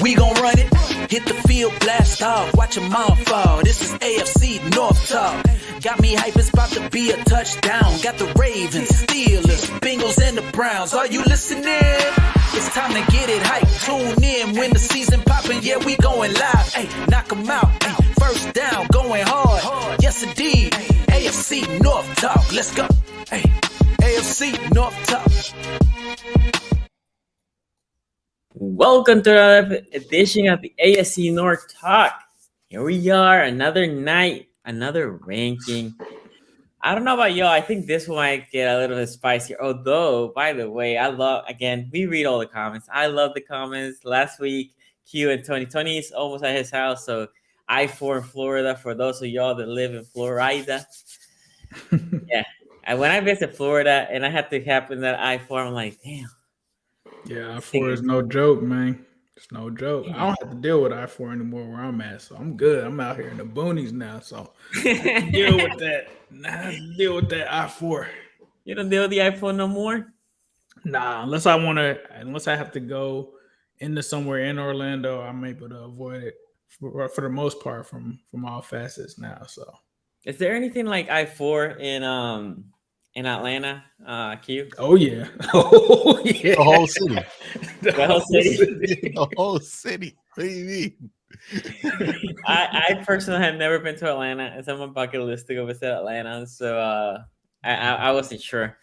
We gon' run it, hit the field, blast off, watch them all fall. This is AFC North Talk. Got me hype, it's about to be a touchdown. Got the Ravens, Steelers, Bengals, and the Browns. Are you listening? It's time to get it hype. Tune in when the season poppin'. Yeah, we going live. Ay, knock them out. Ay, first down, going hard. Yes, indeed. AFC North Talk. Let's go. Ay, AFC North Talk. Welcome to another edition of the AFC North Talk. Here we are, another night, another ranking. I don't know about y'all. I think this one might get a little bit spicier. Although, by the way, we read all the comments. I love the comments. Last week, Q and Tony's almost at his house. So I-4 in Florida, for those of y'all that live in Florida. Yeah. And when I visit Florida and I had to happen that I-4, I'm like, damn. Yeah, I-4 is no joke, man. It's no joke. I don't have to deal with I-4 anymore where I'm at, so I'm good. I'm out here in the boonies now, so I have to deal with that. I have to deal with that I-4. You don't deal with the I-4 no more? Nah, unless I have to go into somewhere in Orlando, I'm able to avoid it for the most part from all facets now. So, is there anything like I-4 in Atlanta, Q? Oh yeah. Oh yeah. The whole city. The whole city. The whole city. What do you mean? I personally have never been to Atlanta. It's on my bucket list to go visit Atlanta. So I wasn't sure.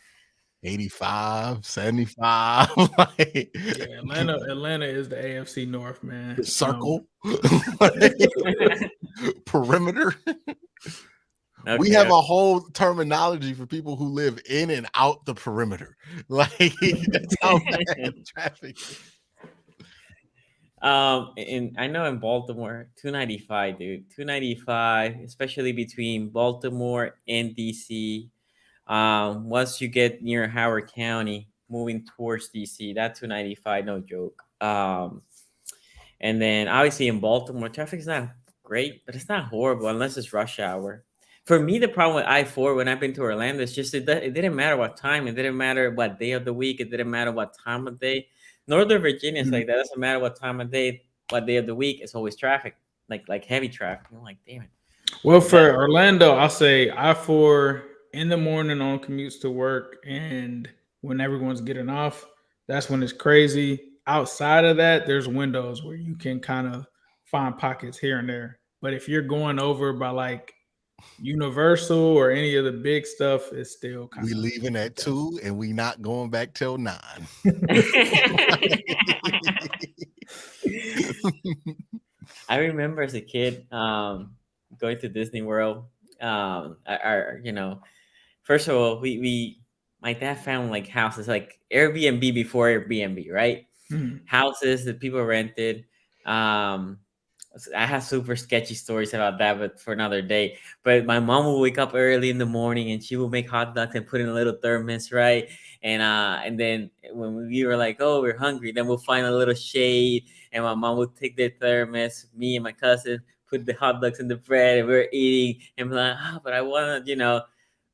85, 75. Yeah, Atlanta is the AFC North, man. The circle. Perimeter. Okay. We have a whole terminology for people who live in and out the perimeter. Like, that's how bad traffic is. And I know in Baltimore, 295, dude. 295, especially between Baltimore and DC. Once you get near Howard County, moving towards DC, that 295, no joke. And then obviously in Baltimore, traffic's not great, but it's not horrible unless it's rush hour. For me, the problem with I-4 when I've been to Orlando is just it didn't matter what time. It didn't matter what day of the week. It didn't matter what time of day. Northern Virginia is like that. It doesn't matter what time of day, what day of the week. It's always traffic, like heavy traffic. I'm like, damn it. Well, for Orlando, I'll say I-4 in the morning on commutes to work and when everyone's getting off, that's when it's crazy. Outside of that, there's windows where you can kind of find pockets here and there. But if you're going over by like Universal or any of the big stuff, is still kind of leaving at 2 and we not going back till 9. I remember as a kid going to Disney World. First of all, my dad found like houses like Airbnb before Airbnb, right? Houses that people rented. I have super sketchy stories about that, but for another day. But my mom will wake up early in the morning and she will make hot dogs and put in a little thermos, right? And then when we were like, oh, we're hungry, then we'll find a little shade and my mom would take the thermos, me and my cousin, put the hot dogs in the bread and we're eating and we're like, but I want to,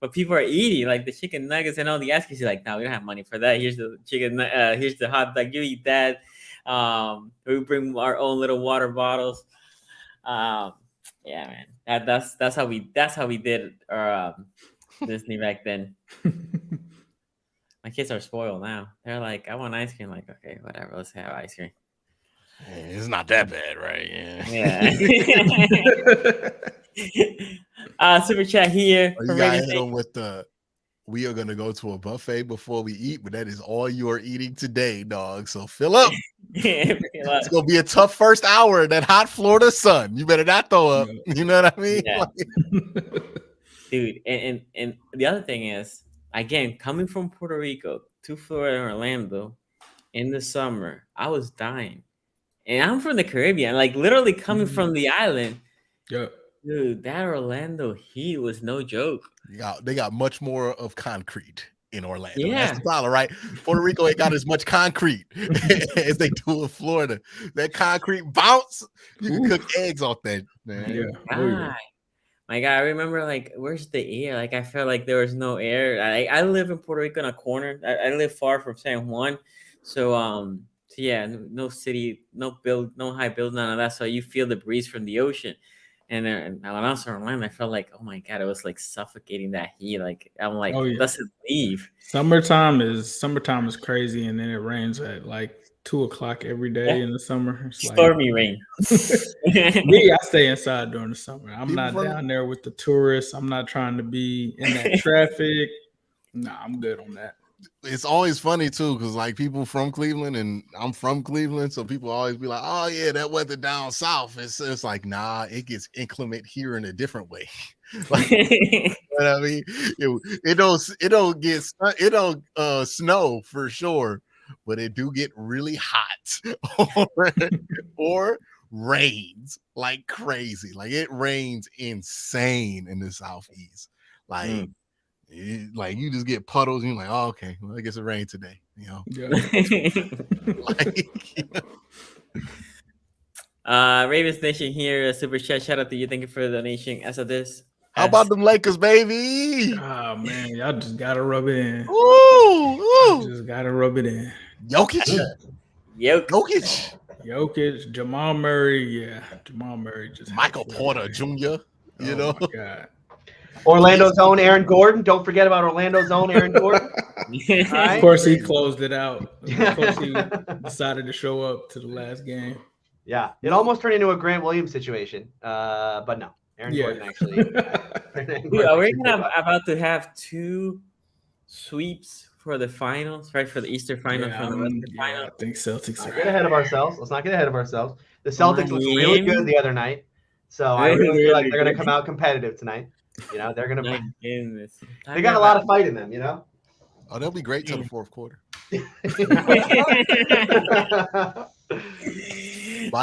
but people are eating like the chicken nuggets and all the ice cream. She's like, no, we don't have money for that. Here's the chicken, here's the hot dog, you eat that. We bring our own little water bottles. Yeah, man. That's how we did our Disney back then. My kids are spoiled now. They're like, I want ice cream. Like, okay, whatever. Let's have ice cream. It's not that bad, right? Yeah. Super chat here. You got hit them with the. We are gonna go to a buffet before we eat, but that is all you are eating today, dog. So fill up. It's gonna be a tough first hour in that hot Florida sun. You better not throw up. You know what I mean? Yeah. Dude, and the other thing is, again, coming from Puerto Rico to Florida and Orlando in the summer, I was dying. And I'm from the Caribbean, like literally coming from the island. Yeah. Dude, that Orlando heat was no joke. They got much more of concrete in Orlando. Yeah. That's the problem, right? Puerto Rico ain't got as much concrete as they do in Florida. That concrete bounce, you can cook eggs off that, man. Yeah. My God, I remember, like, where's the air? Like, I felt like there was no air. I live in Puerto Rico in a corner. I live far from San Juan. So yeah, no city, no high build, none of that. So you feel the breeze from the ocean. And then when I was in Orlando, I felt like, oh my God, it was like suffocating that heat. Like, I'm like, let's leave. Summertime is crazy, and then it rains at like 2:00 every day in the summer. It's stormy rain. Me, I stay inside during the summer. I'm not down there with the tourists. I'm not trying to be in that traffic. Nah, I'm good on that. It's always funny too, because like people from Cleveland, and I'm from Cleveland, so people always be like, "Oh yeah, that weather down south." It's like, nah, it gets inclement here in a different way. Like, you know what I mean? It don't snow for sure, but it do get really hot or rains like crazy. Like it rains insane in the southeast. Like. Like you just get puddles, and you're like, oh, okay, well, I guess it rained today, you know. Yeah. Ravens Nation here, super chat. Shout out to you. Thank you for the donation. How about them Lakers, baby? Oh man, y'all just gotta rub it in. Ooh. Just gotta rub it in. Jokic, Jamal Murray, Jamal Murray just Michael Porter Jr. You know. My God. Orlando's own Aaron Gordon. Don't forget about Orlando's own Aaron Gordon. Right? Of course, he closed it out. Of course, he decided to show up to the last game. Yeah, it almost turned into a Grant Williams situation, but no, Aaron Gordon actually. Dude, are we about to have 2 sweeps for the finals, right? For the Easter finals, finals. I think Celtics. Let's not get ahead of ourselves. The Celtics looked really good the other night, so I really feel like they're going to come out competitive tonight. You know, they're going to. They got a lot of fight in them. You know. Oh, they'll be great till the fourth quarter. By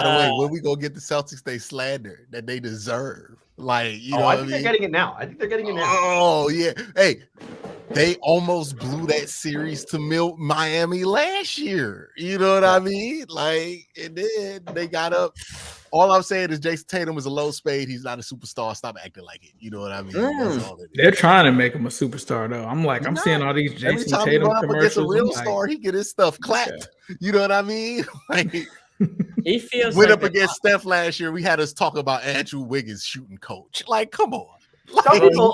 the way, when we go get the Celtics, they slander that they deserve. Like, you know, I think they're getting it now. Oh yeah, hey, they almost blew that series to Miami last year. You know what I mean? Like, it did. They got up. All I'm saying is Jason Tatum is a low spade. He's not a superstar. Stop acting like it. You know what I mean? That's all it is. They're trying to make him a superstar, though. I'm seeing all these Jason Tatum commercials. Every time he a real star, he get his stuff clapped. Yeah. You know what I mean? Like, he feels went up against Steph last year. We had us talk about Andrew Wiggins shooting coach. Like, come on.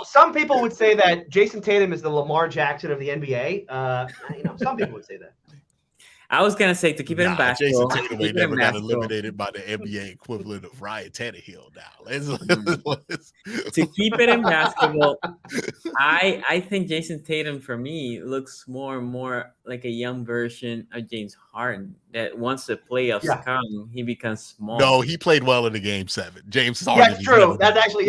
Some people would say that Jason Tatum is the Lamar Jackson of the NBA. Some people would say that. I was gonna say to keep it in basketball. Jason Tatum never got eliminated by the NBA equivalent of Ryan Tannehill. Now, to keep it in basketball, I think Jason Tatum for me looks more and more like a young version of James Harden. That once the playoffs come, he becomes small. No, he played well in the Game 7. James Harden. That's true. That's actually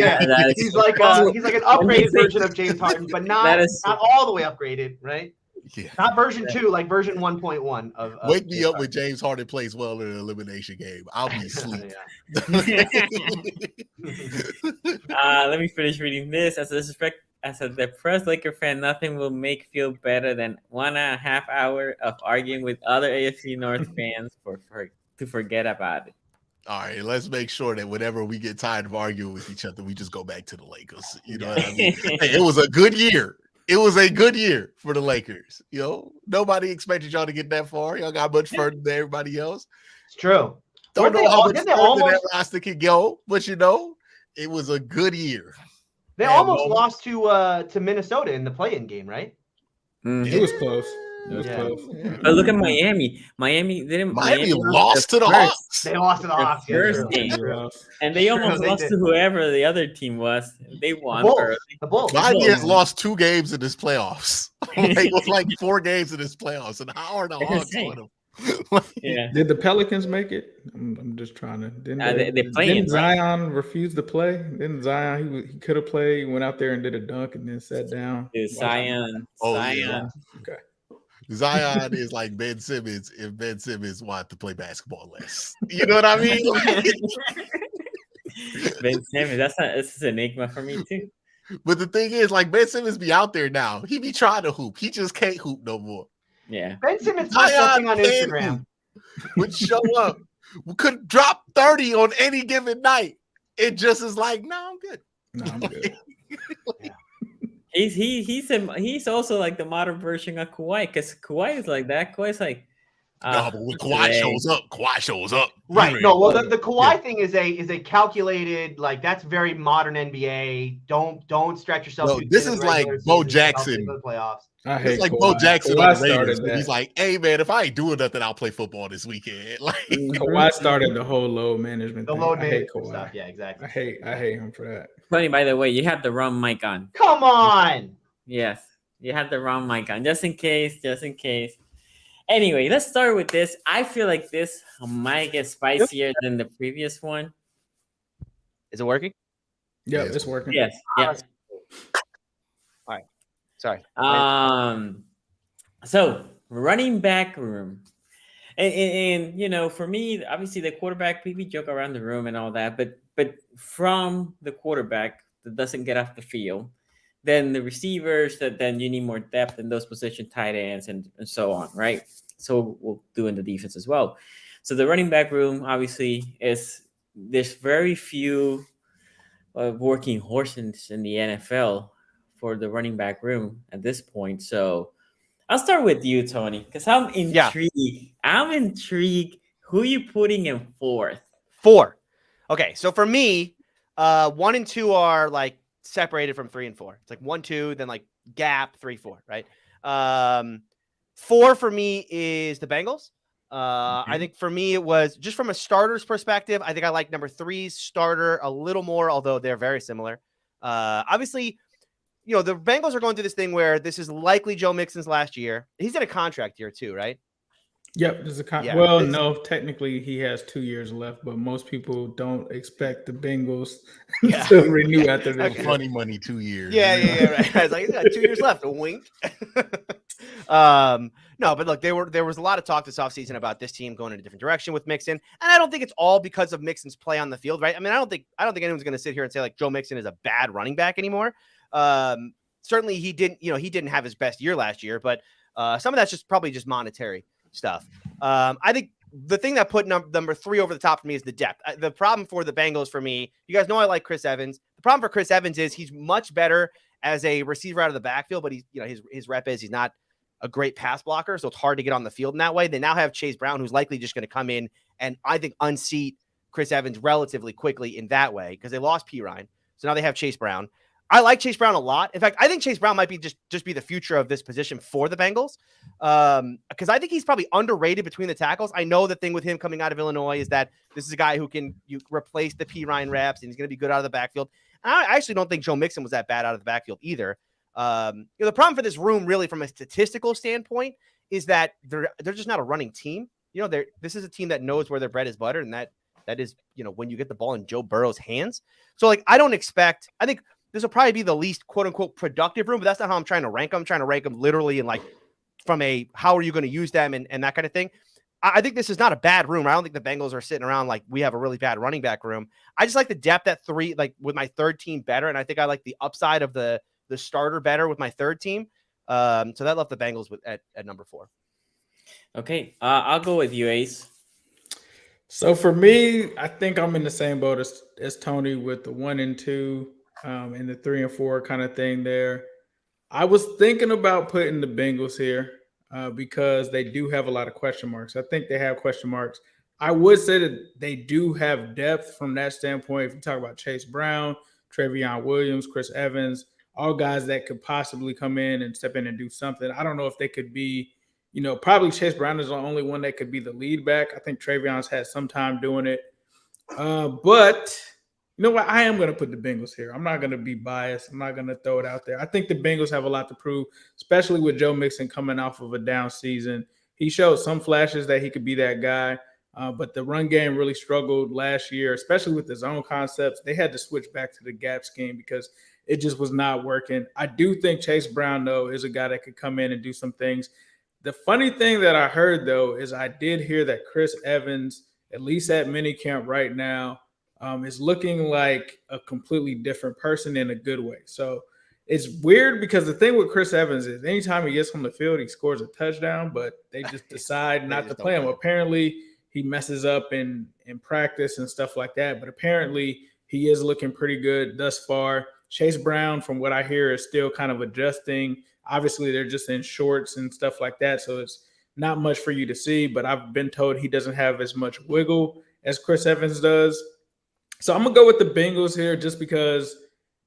he's like an upgraded version of James Harden, but not all the way upgraded, right? Yeah. Not version 2, like version 1.1 of Wake me up when James Harden plays well in an elimination game. I'll be asleep. Let me finish reading this. As a depressed Laker fan, nothing will make feel better than 1.5 hours of arguing with other AFC North fans to forget about it. All right, let's make sure that whenever we get tired of arguing with each other, we just go back to the Lakers. You know what I mean? Hey, it was a good year. It was a good year for the Lakers. You know, nobody expected y'all to get that far. Y'all got much further than everybody else. It's true. Don't know how much further that roster could go, but you know, it was a good year. They almost lost to Minnesota in the play-in game, right? It was close. But look at Miami. Miami lost to the Hawks. They lost to the Hawks. First game. And they almost lost to whoever the other team was. They won. The Bulls. Miami has lost 2 games in this playoffs. It was like 4 games in this playoffs. And how are the Hawks on them? Did the Pelicans make it? I'm just trying to. Didn't Zion refuse to play? Didn't Zion? He could have played. Went out there and did a dunk and then sat down. Zion. Yeah. Okay. Zion is like Ben Simmons if Ben Simmons wanted to play basketball less. You know what I mean? Ben Simmons. That's an enigma for me too. But the thing is, like Ben Simmons be out there now. He be trying to hoop. He just can't hoop no more. Yeah. Ben Simmons posting on Instagram would show up. We could drop 30 on any given night. It just is like, no, I'm good. No, I'm good. He's also like the modern version of Kawhi, because Kawhi is like that. Kawhi's like no, but when Kawhi shows up. Right. No, well the Kawhi thing is a calculated, like that's very modern NBA. Don't stretch yourself. No, this is like Bo Jackson. The playoffs. It's like Bo Jackson on the Raiders. He's like, hey man, if I ain't doing nothing, I'll play football this weekend. Like Kawhi started the whole load management. The load management stuff. Yeah, exactly. I hate him for that. Funny, by the way, you had the wrong mic on. Come on. Yes, you had the wrong mic on. Just in case. Anyway, let's start with this. I feel like this might get spicier than the previous one. Is it working? Yeah, it's working. Yes. Yeah. All right. Sorry. So running back room. And you know, for me, obviously the quarterback, we joke around the room and all that, but from the quarterback that doesn't get off the field, then the receivers, that then you need more depth in those positions, tight ends and so on, right? So we'll do in the defense as well. So the running back room, obviously, there's very few working horses in the NFL for the running back room at this point. So I'll start with you, Tony, because I'm intrigued. Yeah. I'm intrigued. Who are you putting in 4th? 4. Okay, so for me, 1 and 2 are like separated from 3 and 4. It's like 1, 2, then like gap 3, 4, right? 4 for me is the Bengals. I think for me it was just from a starter's perspective. I think I like number 3's starter a little more, although they're very similar. Obviously, you know, the Bengals are going through this thing where this is likely Joe Mixon's last year. He's in a contract year too, right? Yep, there's a well, no, technically he has 2 years left, but most people don't expect the Bengals to renew after this. Okay. Funny money, 2 years. Yeah, right. I was like, he's got 2 years left. A wink. No, but look, there was a lot of talk this offseason about this team going in a different direction with Mixon, and I don't think it's all because of Mixon's play on the field, right? I mean, I don't think anyone's going to sit here and say like Joe Mixon is a bad running back anymore. Certainly he didn't have his best year last year, but some of that's probably just monetary stuff. I think the thing that put number 3 over the top for me is the depth. The problem for the Bengals for me, you guys know I like Chris Evans. The problem for Chris Evans is he's much better as a receiver out of the backfield, but his rep is he's not a great pass blocker, so it's hard to get on the field in that way. They now have Chase Brown, who's likely just going to come in and I think unseat Chris Evans relatively quickly in that way because they lost P. Ryan. So now they have Chase Brown. I like Chase Brown a lot. In fact, I think Chase Brown might be just be the future of this position for the Bengals because I think he's probably underrated between the tackles. I know the thing with him coming out of Illinois is that this is a guy who can replace the P. Ryan reps and he's going to be good out of the backfield. And I actually don't think Joe Mixon was that bad out of the backfield either. The problem for this room, really, from a statistical standpoint, is that they're just not a running team. This is a team that knows where their bread is buttered, and that is, when you get the ball in Joe Burrow's hands. So, I think this will probably be the least quote unquote productive room, but that's not how I'm trying to rank them. I'm trying to rank them literally and from a how are you going to use them and that kind of thing. I think this is not a bad room. I don't think the Bengals are sitting around like we have a really bad running back room. I just like the depth at 3, with my 3rd team better, and I think I like the upside of the starter better with my 3rd team. So that left the Bengals at number 4. Okay, I'll go with you, Ace. So for me, I think I'm in the same boat as Tony with the 1 and 2 and the 3 and 4 kind of thing there. I was thinking about putting the Bengals here because they do have a lot of question marks. I think they have question marks. I would say that they do have depth from that standpoint. If you talk about Chase Brown, Trevion Williams, Chris Evans, all guys that could possibly come in and step in and do something. I don't know if they could be, probably Chase Brown is the only one that could be the lead back. I think Trayvon's had some time doing it. But you know what? I am going to put the Bengals here. I'm not going to be biased. I'm not going to throw it out there. I think the Bengals have a lot to prove, especially with Joe Mixon coming off of a down season. He showed some flashes that he could be that guy, but the run game really struggled last year, especially with the zone concepts. They had to switch back to the gap scheme because it just was not working. I do think Chase Brown, though, is a guy that could come in and do some things. The funny thing that I heard, though, is I did hear that Chris Evans, at least at minicamp right now, is looking like a completely different person in a good way. So it's weird because the thing with Chris Evans is anytime he gets on the field, he scores a touchdown, but they just decide not to play him. Apparently, he messes up in practice and stuff like that, but apparently he is looking pretty good thus far. Chase Brown, from what I hear, is still kind of adjusting. Obviously, they're just in shorts and stuff like that, so it's not much for you to see, but I've been told he doesn't have as much wiggle as Chris Evans does. So I'm going to go with the Bengals here just because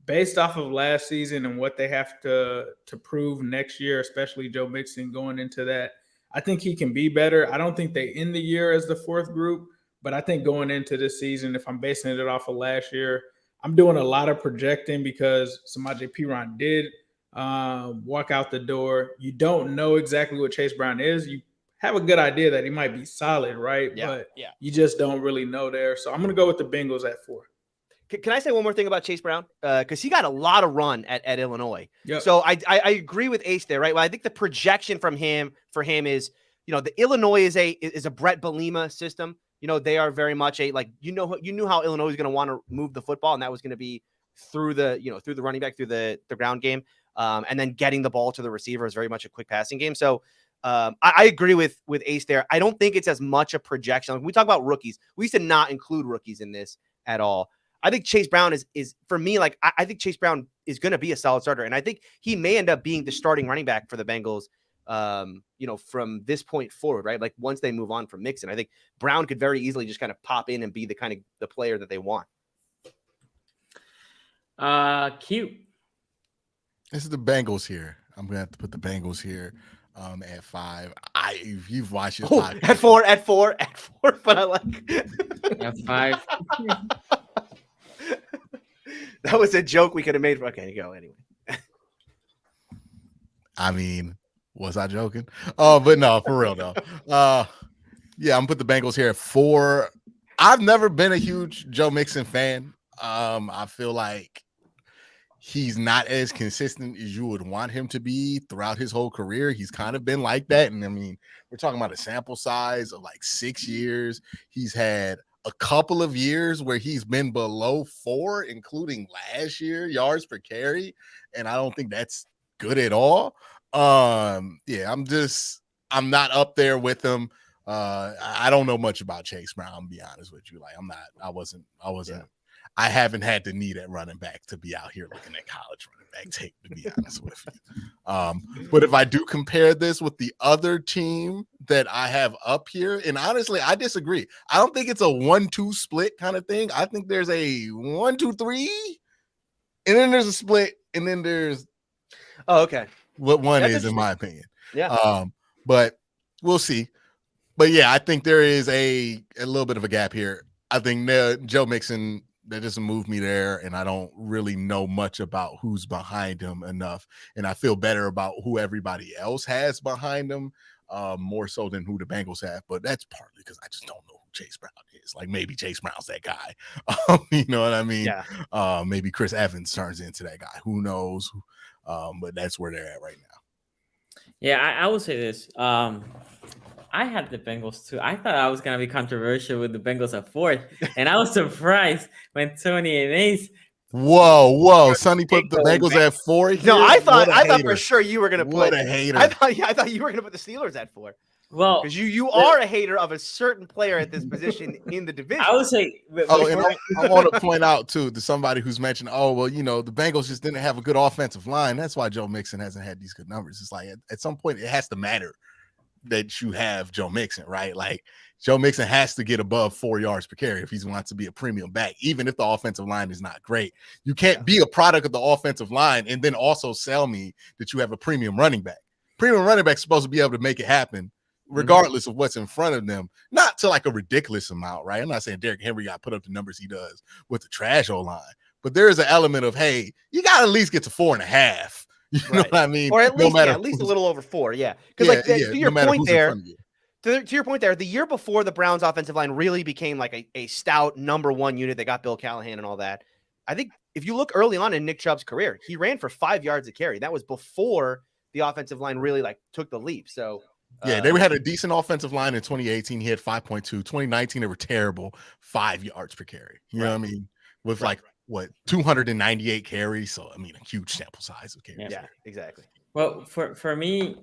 based off of last season and what they have to prove next year, especially Joe Mixon going into that, I think he can be better. I don't think they end the year as the fourth group, but I think going into this season, if I'm basing it off of last year, I'm doing a lot of projecting because Samaje Perine did walk out the door. You don't know exactly what Chase Brown is. You have a good idea that he might be solid, right? Yeah, but you just don't really know there. So I'm going to go with the Bengals at 4. Can I say one more thing about Chase Brown? Because he got a lot of run at Illinois. Yep. So I agree with Ace there, right? Well, I think the projection for him is, the Illinois is a Brett Bielema system. They are very much you knew how Illinois was going to want to move the football, and that was going to be through the running back, through the ground game, and then getting the ball to the receiver is very much a quick passing game. So I agree with Ace there. I don't think it's as much a projection. When we talk about rookies, we used to not include rookies in this at all. I think Chase Brown is for me, I think Chase Brown is going to be a solid starter, and I think he may end up being the starting running back for the Bengals. From this point forward, right? Like once they move on from Mixon, I think Brown could very easily just kind of pop in and be the player that they want. Cute. This is the Bengals here. I'm gonna have to put the Bengals here at 5. If you've watched it at 4, but I like at 5. That was a joke we could have made. Okay, go anyway. I mean, was I joking? But no, for real though. Yeah, I'm gonna put the Bengals here at 4. I've never been a huge Joe Mixon fan. I feel like he's not as consistent as you would want him to be throughout his whole career. He's kind of been like that. And I mean, we're talking about a sample size of like 6 years. He's had a couple of years where he's been below 4, including last year, yards per carry. And I don't think that's good at all. Yeah, I'm not up there with him. I don't know much about Chase Brown, to be honest with you. Like I wasn't. Yeah. I haven't had the need at running back to be out here looking at college running back tape, to be honest with you. But if I do compare this with the other team that I have up here, and honestly, I disagree. I don't think it's a 1-2 split kind of thing. I think there's a 1-2-3, and then there's a split, and then there's okay. What one is, in my opinion. Yeah. But we'll see. But yeah, I think there is a little bit of a gap here. I think Joe Mixon, that doesn't move me there, and I don't really know much about who's behind him enough. And I feel better about who everybody else has behind him, more so than who the Bengals have. But that's partly because I just don't know who Chase Brown is. Like maybe Chase Brown's that guy. You know what I mean? Yeah. Maybe Chris Evans turns into that guy. Who knows? But that's where they're at right now. Yeah, I will say this. I had the Bengals too. I thought I was gonna be controversial with the Bengals at 4th, and I was surprised when Tony and Ace. Whoa! Sonny put the Bengals at 4. Here? No, I thought for sure you were gonna put. What a hater! I thought you were gonna put the Steelers at 4. Well, because you are a hater of a certain player at this position in the division. I would say. And I want to point out too to somebody who's mentioned, the Bengals just didn't have a good offensive line. That's why Joe Mixon hasn't had these good numbers. It's like at some point it has to matter that you have Joe Mixon, right? Like Joe Mixon has to get above 4 yards per carry if he wants to be a premium back, even if the offensive line is not great. You can't be a product of the offensive line and then also sell me that you have a premium running back. Premium running back's supposed to be able to make it happen regardless of what's in front of them, not to like a ridiculous amount, right? I'm not saying Derrick Henry got to put up the numbers he does with the trash O-line, but there is an element of, hey, you got to at least get to 4.5. You know what I mean? Or at least, at least a little over 4, yeah. Because to your point there, to your point there, the year before the Browns offensive line really became like a stout number one unit. They got Bill Callahan and all that. I think if you look early on in Nick Chubb's career, he ran for 5 yards a carry. That was before the offensive line really like took the leap. So yeah, they had a decent offensive line in 2018. He had 5.2. 2019, they were terrible, 5 yards per carry. You know what I mean? With like 298 carries. So I mean, a huge sample size of carries. Yeah, exactly. Well, for me,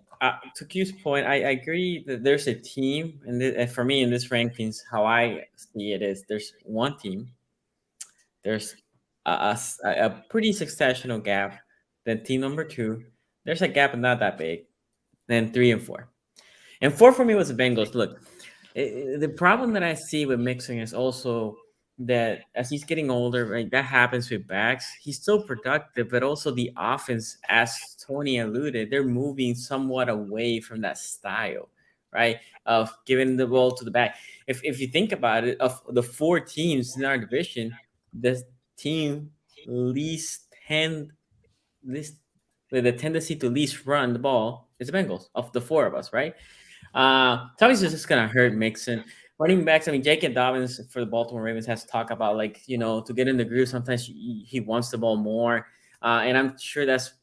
to Q's point, I agree that there's a team, and for me in this rankings, how I see it is there's one team, there's a pretty substantial gap. Then team number 2, there's a gap not that big. Then 3 and 4. And 4 for me was the Bengals. Look, the problem that I see with Mixon is also that as he's getting older, right, that happens with backs. He's still productive, but also the offense, as Tony alluded, they're moving somewhat away from that style, right, of giving the ball to the back. If you think about it, of the 4 teams in our division, the team with the tendency to least run the ball is the Bengals of the 4 of us, right? Tommy's just gonna hurt Mixon. Running backs, I mean, J.K. Dobbins for the Baltimore Ravens has talked about, like, to get in the groove, sometimes he wants the ball more. And I'm sure that's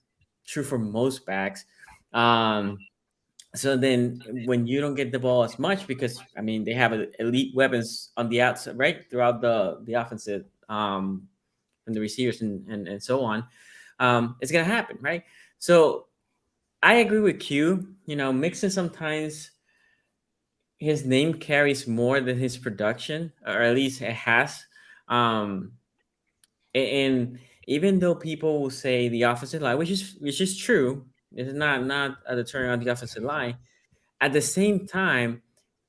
true for most backs. So then when you don't get the ball as much, because, I mean, they have elite weapons on the outside, right, throughout the offensive and the receivers and so on, it's going to happen, right? So I agree with Q. Mixon sometimes his name carries more than his production, or at least it has. And even though people will say the offensive line, which is true, it's not a deterrent on the offensive line. At the same time,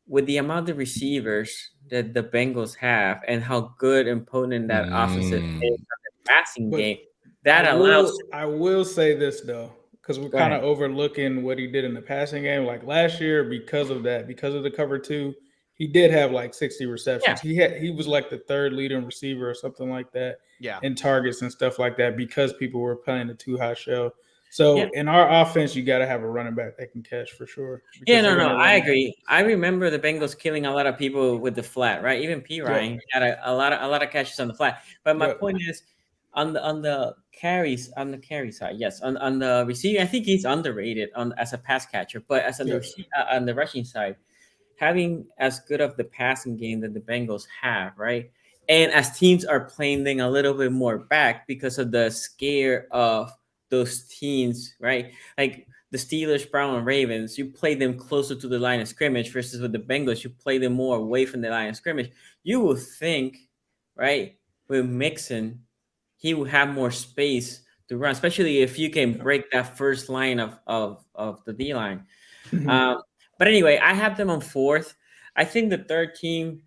with the amount of receivers that the Bengals have and how good and potent that offensive is, the passing game, I will say this though, because we're kind of overlooking what he did in the passing game. Like last year, because of the cover 2, he did have like 60 receptions. Yeah. He was like the 3rd leading receiver or something like that. Yeah. In targets and stuff like that, because people were playing the 2-high shell. So in our offense, you got to have a running back that can catch for sure. Yeah, no, I agree. I remember the Bengals killing a lot of people with the flat, right? Even P. Ryan had a lot of catches on the flat. But my point is, on the carries side, yes. On the receiving, I think he's underrated as a pass catcher. But as on the rushing side, having as good of the passing game that the Bengals have, right? And as teams are playing them a little bit more back because of the scare of those teams, right? Like the Steelers, Browns, and Ravens, you play them closer to the line of scrimmage versus with the Bengals, you play them more away from the line of scrimmage. You will think, right, with Mixon, he will have more space to run, especially if you can break that first line of the D-line. Mm-hmm. But anyway, I have them on 4th. I think the 3rd team,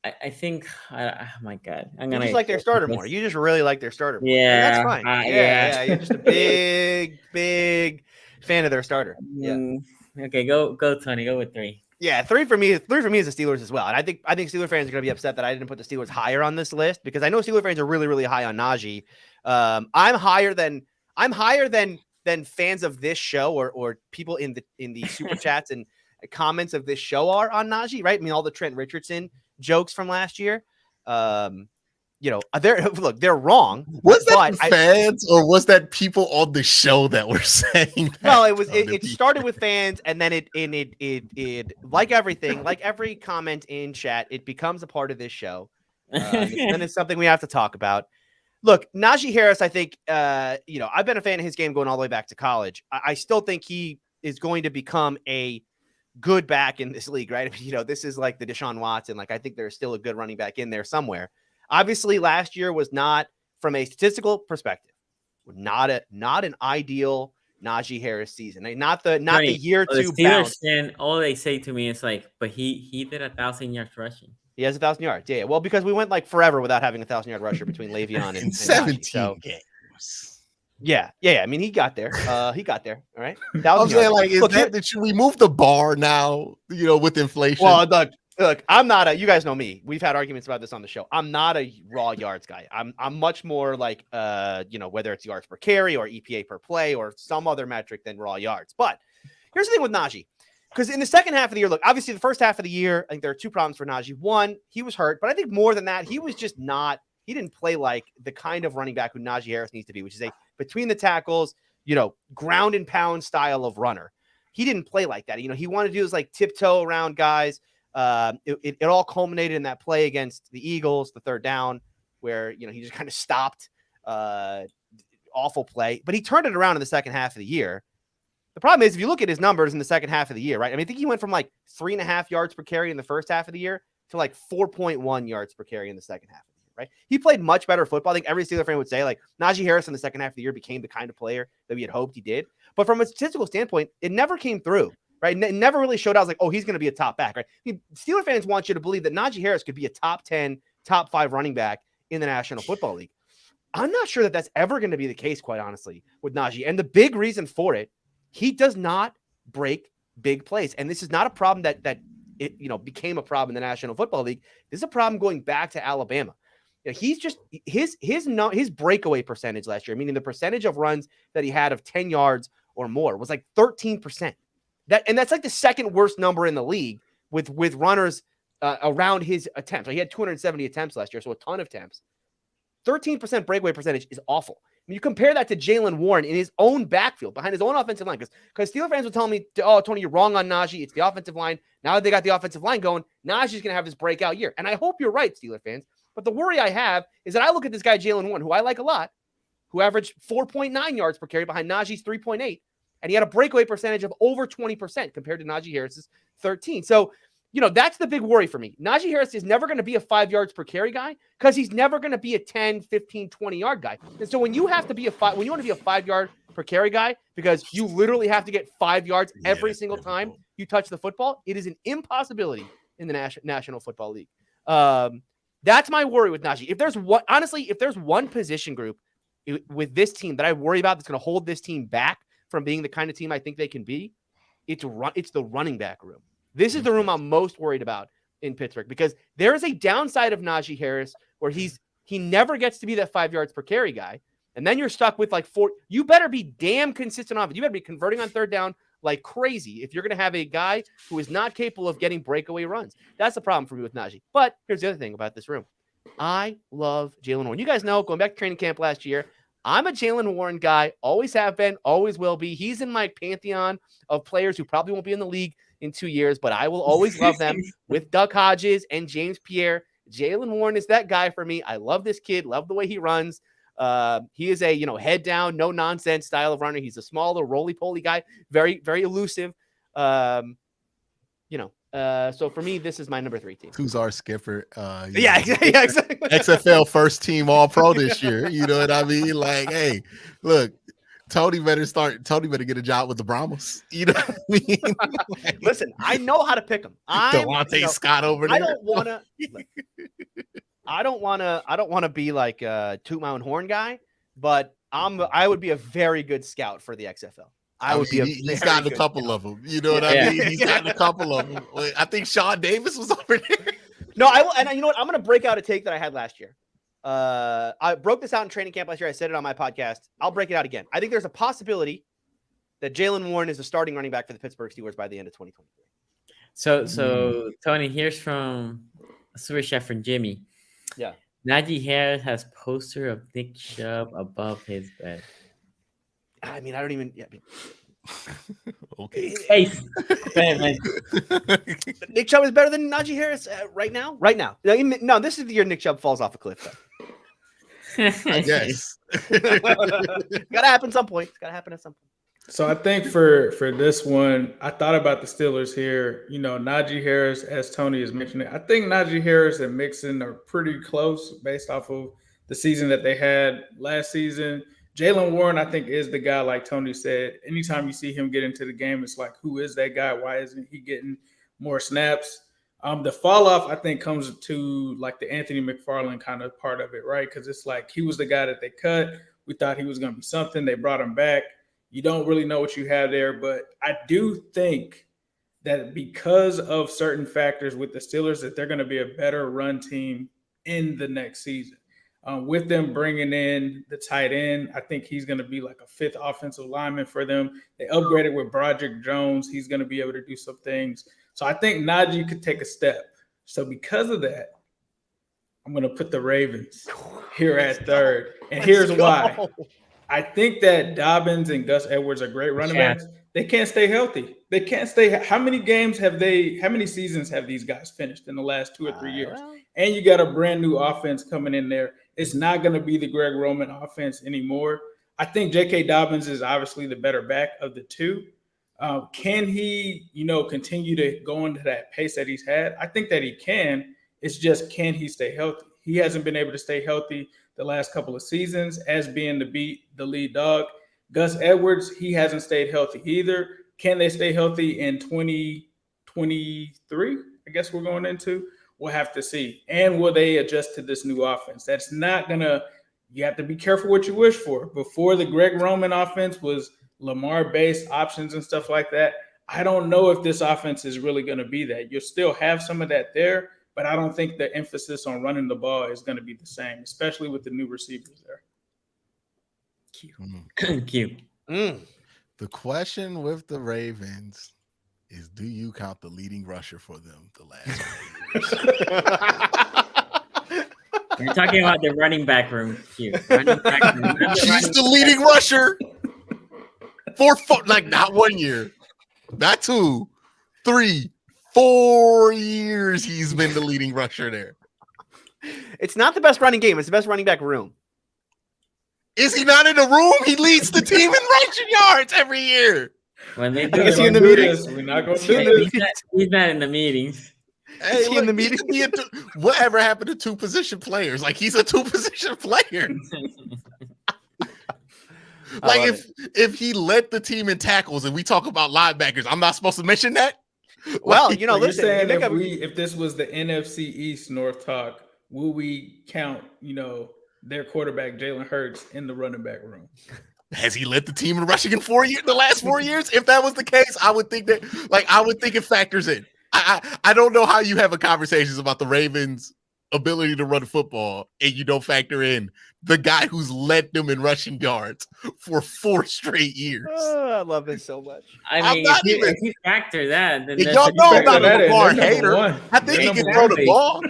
I think, oh my God. You just like their starter more. You just really like their starter more. Yeah. And that's fine. Yeah. You're just a big fan of their starter. Yeah. Okay, go Tony. Go with 3. Yeah, 3 for me is the Steelers as well. And I think Steelers fans are going to be upset that I didn't put the Steelers higher on this list, because I know Steelers fans are really, really high on Najee. I'm higher than fans of this show or people in the super chats and comments of this show are on Najee, right? I mean, all the Trent Richardson jokes from last year. They're wrong. Was that fans or was that people on the show that were saying that? Well, it started with fans, and then it like everything, like every comment in chat, it becomes a part of this show. And it's something we have to talk about. Look, Najee Harris, I think, I've been a fan of his game going all the way back to college. I still think he is going to become a good back in this league, right? I mean, this is like the Deshaun Watson. Like, I think there's still a good running back in there somewhere. Obviously, last year was not, from a statistical perspective, not an ideal Najee Harris season. Not the year 2 bounce. And all they say to me is like, but he did 1,000 yards rushing. He has 1,000 yards. Yeah. Well, because we went like forever without having a 1,000-yard rusher between Le'Veon and 17 Najee, games. Yeah. I mean, he got there. He got there. All right. I'm saying, like, should we move the bar now? With inflation. Well, look, I'm not you guys know me. We've had arguments about this on the show. I'm not a raw yards guy. I'm much more like, whether it's yards per carry or EPA per play or some other metric than raw yards. But here's the thing with Najee. Because in the second half of the year, look, obviously the first half of the year, I think there are two problems for Najee. One, he was hurt, but I think more than that, he was just he didn't play like the kind of running back who Najee Harris needs to be, which is a between the tackles, ground and pound style of runner. He didn't play like that. He wanted to do is like tiptoe around guys. It all culminated in that play against the Eagles, the third down, where, he just kind of stopped. Awful play, but he turned it around in the second half of the year. The problem is, if you look at his numbers in the second half of the year, right? I mean, I think he went from like 3.5 yards per carry in the first half of the year to like 4.1 yards per carry in the second half of the year, right? He played much better football. I think every Steeler fan would say, like, Najee Harris in the second half of the year became the kind of player that we had hoped he did. But from a statistical standpoint, it never came through, right? It never really showed out. I was like, oh, he's going to be a top back, right? I mean, Steeler fans want you to believe that Najee Harris could be a top 10, top 5 running back in the National Football League. I'm not sure that that's ever going to be the case, quite honestly, with Najee. And the big reason for it, he does not break big plays. And this is not a problem that it became a problem in the National Football League. This is a problem going back to Alabama. He's just his breakaway percentage last year, meaning the percentage of runs that he had of 10 yards or more, was like 13%. That's like the second worst number in the league with runners around his attempts. So he had 270 attempts last year, so a ton of attempts. 13% breakaway percentage is awful. I mean, you compare that to Jaylen Warren in his own backfield, behind his own offensive line, because Steeler fans were telling me, oh, Tony, you're wrong on Najee. It's the offensive line. Now that they got the offensive line going, Najee's going to have this breakout year. And I hope you're right, Steeler fans. But the worry I have is that I look at this guy, Jaylen Warren, who I like a lot, who averaged 4.9 yards per carry behind Najee's 3.8, and he had a breakaway percentage of over 20% compared to Najee Harris's 13. So, that's the big worry for me. Najee Harris is never going to be a 5 yards per carry guy because he's never going to be a 10, 15, 20-yard guy. And so when you want to be a 5 yard per carry guy because you literally have to get 5 yards every single time you touch the football, it is an impossibility in the National Football League. That's my worry with Najee. If there's one position group with this team that I worry about that's going to hold this team back from being the kind of team I think they can be, it's the running back room. This is the room I'm most worried about in Pittsburgh because there is a downside of Najee Harris where he never gets to be that 5 yards per carry guy. And then you're stuck with like 4. You better be damn consistent on it. You better be converting on third down like crazy if you're going to have a guy who is not capable of getting breakaway runs. That's the problem for me with Najee. But here's the other thing about this room. I love Jaylen Warren. You guys know, going back to training camp last year, I'm a Jaylen Warren guy. Always have been, always will be. He's in my pantheon of players who probably won't be in the league in 2 years, but I will always love them with Duck Hodges and James Pierre. Jaylen Warren is that guy for me. I love this kid. Love the way he runs. He is a, head down, no nonsense style of runner. He's a smaller, roly-poly guy. Very, very elusive. So for me, this is my number 3 team. Who's our skipper? Yeah, exactly. XFL first team All Pro this year. You know what I mean? Like, hey, look, Tony better get a job with the Brahmas. You know what I mean? Listen, I know how to pick them. Devontae Scott over there. I don't want to be like a toot my own horn guy, but I would be a very good scout for the XFL. He's gotten a couple of them. You know what I mean? He's gotten a couple of them. I think Sean Davis was over there. No, I will. And you know what? I'm going to break out a take that I had last year. I broke this out in training camp last year. I said it on my podcast. I'll break it out again. I think there's a possibility that Jaylen Warren is a starting running back for the Pittsburgh Steelers by the end of 2023. So Tony, here's from Super Chef from Jimmy. Yeah. Najee Harris has poster of Nick Chubb above his bed. I mean, I don't even. Yeah, okay. Hey, Nick Chubb is better than Najee Harris right now. Right now. No, this is the year Nick Chubb falls off a cliff. Yes. Gotta happen at some point. It's gotta happen at some point. So I think for this one, I thought about the Steelers here. Najee Harris, as Tony has mentioned it. I think Najee Harris and Mixon are pretty close based off of the season that they had last season. Jaylen Warren, I think, is the guy, like Tony said. Anytime you see him get into the game, it's like, who is that guy? Why isn't he getting more snaps? The fall off, I think, comes to like the Anthony McFarland kind of part of it, right? Because it's like he was the guy that they cut. We thought he was going to be something. They brought him back. You don't really know what you have there, but I do think that because of certain factors with the Steelers, that they're going to be a better run team in the next season. With them bringing in the tight end, I think he's going to be like a fifth offensive lineman for them. They upgraded with Broderick Jones. He's going to be able to do some things. So I think Najee could take a step. So because of that, I'm going to put the Ravens here at third. And here's why. I think that Dobbins and Gus Edwards are great running backs. They can't stay healthy. They can't stay. How many seasons have these guys finished in the last 2 or 3 years? And you got a brand new offense coming in there. It's not going to be the Greg Roman offense anymore. I think J.K. Dobbins is obviously the better back of the two. Can he, continue to go into that pace that he's had? I think that he can. It's just, can he stay healthy? He hasn't been able to stay healthy the last couple of seasons as being the lead dog. Gus Edwards, he hasn't stayed healthy either. Can they stay healthy in 2023? I guess we're going into. We'll have to see. And will they adjust to this new offense? That's not going to – you have to be careful what you wish for. Before the Greg Roman offense was Lamar-based options and stuff like that, I don't know if this offense is really going to be that. You'll still have some of that there, but I don't think the emphasis on running the ball is going to be the same, especially with the new receivers there. Cute. The question with the Ravens is, do you count the leading rusher for them the last 4 years? You're talking about the running back room. Cute. Running back room. He's the leading rusher for not 1 year, not 2, 3, 4 years. He's been the leading rusher there. It's not the best running game. It's the best running back room. Is he not in the room? He leads the team in rushing yards every year. When they do Is he in the meetings? We're not going to do this. He's not in the meetings. Hey, Is he in the meeting? Whatever happened to 2 position players? Like, he's a 2 position player. Like, if he led the team in tackles and we talk about linebackers, I'm not supposed to mention that? Well, Like, listen. You're saying if this was the NFC East North talk, will we count, their quarterback Jalen Hurts in the running back room? has he led the team in rushing in 4 years, the last 4 years? If that was the case, I would think that, it factors in. I don't know how you have a conversations about the Ravens' ability to run football and you don't factor in the guy who's led them in rushing yards for 4 straight years. Oh, I love this so much. I mean, if you factor that, then y'all know about a Lamar hater. I think he can throw the ball.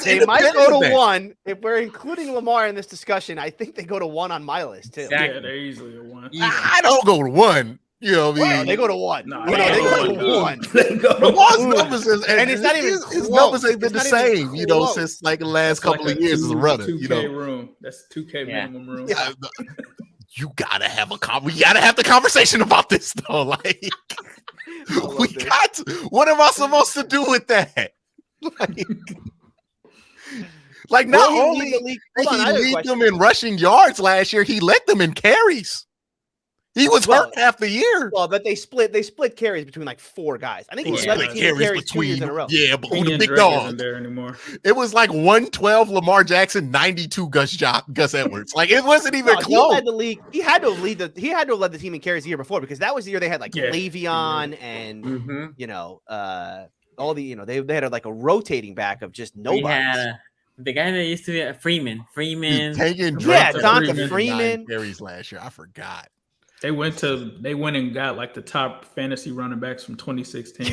They might go to 1. If we're including Lamar in this discussion, I think they go to 1 on my list too. Exactly. Yeah, they're easily a 1. I don't go to 1. You know what I mean? Well, they go to 1. No, they go to 1. Lamar's numbers And it's not even his close. numbers ain't been the It's not even same, close. since like the last couple of years as a runner. 2K room. That's 2K minimum room. Yeah, you gotta have we gotta have the conversation about this though. Like, what am I supposed to do with that? Like not only did he lead them in rushing yards last year, he led them in carries. He was hurt half the year. Well, but they split carries between like 4 guys. I think he led the team in carries 2 years in a row. Yeah, but who the big Drake dog? isn't there anymore. It was like 112 Lamar Jackson, 92 Gus Edwards. Like it wasn't even close. He led the league. He had to have led the team in carries the year before because that was the year they had like Le'Veon and all the they had like a rotating back of just nobody. The guy that used to be Freeman. Donta Freeman carries last year. I forgot. They went and got like the top fantasy running backs from 2016.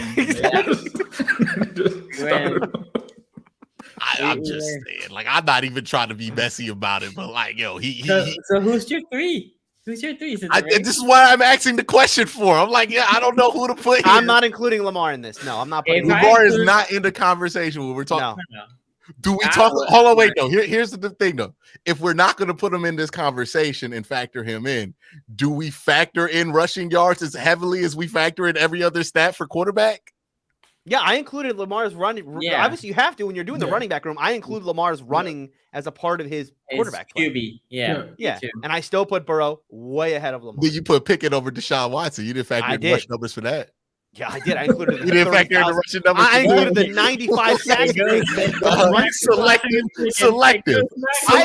I'm just saying, like, I'm not even trying to be messy about it, but like, yo, So who's your 3? Who's your 3? This is what I'm asking the question for. I'm like, I don't know who to put here. I'm not including Lamar in this. No, I'm not putting Lamar is not in the conversation when we're talking. No. Do we talk? Hold on, wait, though. Here's the thing, though. If we're not going to put him in this conversation and factor him in, do we factor in rushing yards as heavily as we factor in every other stat for quarterback? Yeah, I included Lamar's running. Yeah. Obviously, you have to when you're doing the running back room. I include Lamar's running as a part of his quarterback play. QB. Yeah. And I still put Burrow way ahead of Lamar. Did you put Pickett over Deshaun Watson? You didn't factor in rush numbers for that. Yeah, I did. I included the You didn't factor in the rushing numbers. I included the 95 sacks. Selective. I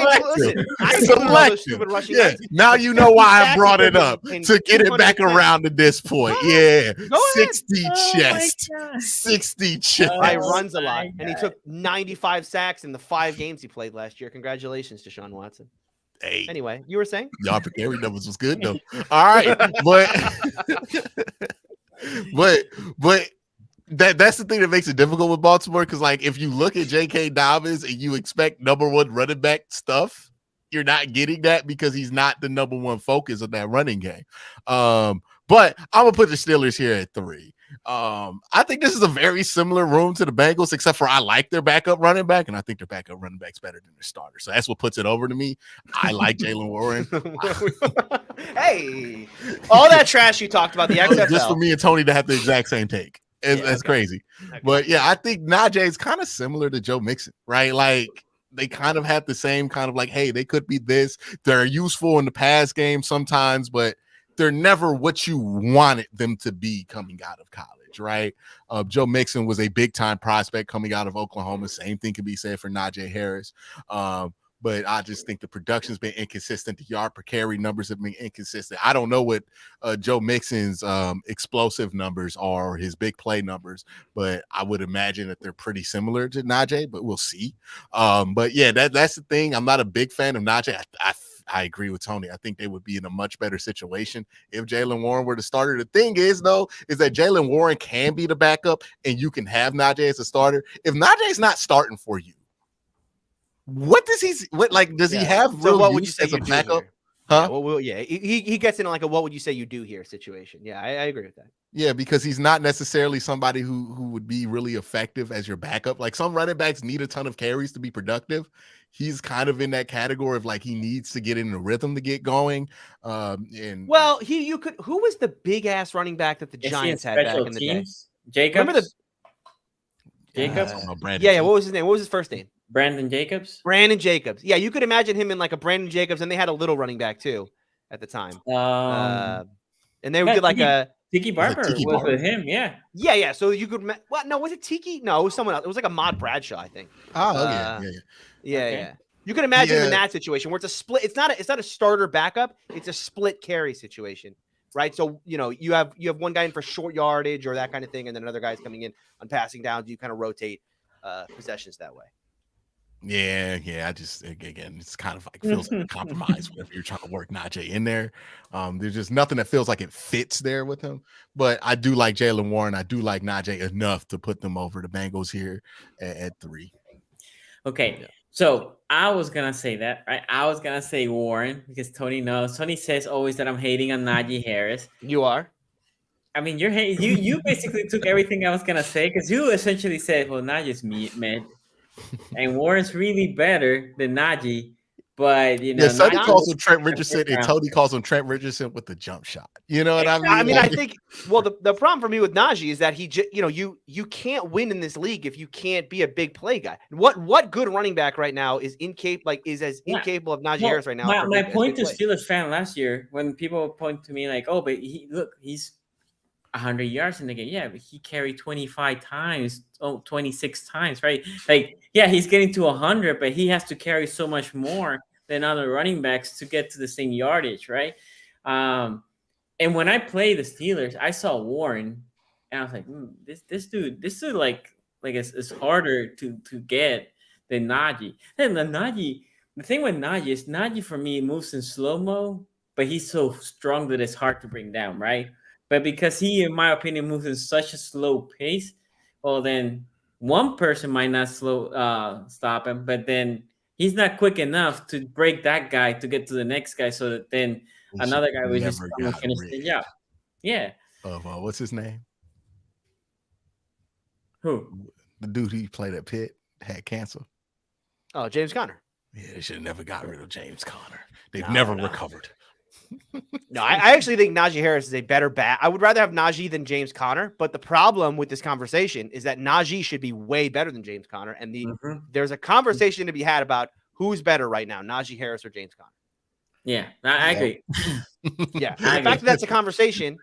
included all those stupid rushing Yeah, numbers. now you know why I brought it in- up in to get it back 210. around to this point. Go ahead. Yeah, Go ahead. 60 chest, 60 chest. Guy runs a lot, and he took 95 sacks in the 5 games he played last year. Congratulations, Deshaun Watson. Hey, Anyway, you were saying? y'all carry numbers was good though. All right, but that's the thing that makes it difficult with Baltimore, because like if you look at J.K. Dobbins and you expect number 1 running back stuff, you're not getting that because he's not the number 1 focus of that running game. But I'm gonna put the Steelers here at 3. I think this is a very similar room to the Bengals, except for I like their backup running back, and I think their backup running back's better than their starter. So that's what puts it over to me. I like Jalen Warren. Hey, all that trash you talked about the XFL. Just for me and Tony to have the exact same take. That's crazy. Okay. But yeah, I think Najee is kind of similar to Joe Mixon, right? Like they kind of have the same kind of like, hey, they could be this. They're useful in the pass game sometimes, but they're never what you wanted them to be coming out of college, right? Joe Mixon was a big-time prospect coming out of Oklahoma. Same thing can be said for Najee Harris. But I just think the production's been inconsistent. The yard per carry numbers have been inconsistent. I don't know what Joe Mixon's explosive numbers are, or his big play numbers, but I would imagine that they're pretty similar to Najee, but we'll see. But yeah, that's the thing. I'm not a big fan of Najee. I agree with Tony. I think they would be in a much better situation if Jalen Warren were the starter. The thing is, though, is that Jalen Warren can be the backup and you can have Najee as a starter. If Najee's not starting for you, does he have real use as a backup? Huh? He gets in like a what would you say you do here situation. Yeah, I agree with that. Yeah, because he's not necessarily somebody who would be really effective as your backup. Like some running backs need a ton of carries to be productive. He's kind of in that category of like he needs to get in the rhythm to get going. Who was the big ass running back that the Giants had back in the day? Jacobs. Remember Jacobs? Yeah. What was his name? What was his first name? Brandon Jacobs. Yeah, you could imagine him in like a Brandon Jacobs, and they had a little running back too at the time. And they would get like Tiki Barber was with him, yeah. Yeah. So you could was it Tiki? No, it was someone else. It was like a Ahmad Bradshaw, I think. Yeah. You can imagine him in that situation where it's a split. It's not a starter backup. It's a split carry situation, right? So you have one guy in for short yardage or that kind of thing, and then another guy's coming in on passing downs. You kind of rotate possessions that way. Yeah. I just again, it's kind of like feels like a compromise whenever you're trying to work Najee in there. There's just nothing that feels like it fits there with him. But I do like Jalen Warren. I do like Najee enough to put them over the Bengals here at 3. Okay. Yeah. So I was gonna say that, right? I was gonna say Warren because Tony knows. Tony says always that I'm hating on Najee Harris. You are. I mean, you basically took everything I was gonna say because you essentially said, "Well, Najee's mid, and Warren's really better than Najee." But Sonny calls him Trent Richardson, and Tony calls him Trent Richardson with the jump shot. You know what I mean? I mean, I think. Well, the problem for me with Najee is that you can't win in this league if you can't be a big play guy. What good running back right now is incapable of Najee Harris right now? My point to Steelers fan last year when people point to me like, "Oh, but he's 100 yards in the game." Yeah, but he carried 25 times, 26 times, right? Like, yeah, he's getting to 100, but he has to carry so much more than other running backs to get to the same yardage, right? And when I played the Steelers, I saw Warren, and I was like, this dude, like is harder to get than Najee. And the thing with Najee is Najee for me moves in slow-mo, but he's so strong that it's hard to bring down, right? But because he, in my opinion, moves in such a slow pace, well, then one person might not stop him, but then he's not quick enough to break that guy to get to the next guy, so that then another guy was just finish the job. Yeah. What's his name? Who? The dude he played at Pitt had cancer. Oh, James Conner. Yeah, they should have never got rid of James Conner. They've never recovered. No, I actually think Najee Harris is a better back. I would rather have Najee than James Conner, but the problem with this conversation is that Najee should be way better than James Conner, and there's a conversation to be had about who's better right now, Najee Harris or James Conner. Yeah, I agree. Yeah, the fact that that's a conversation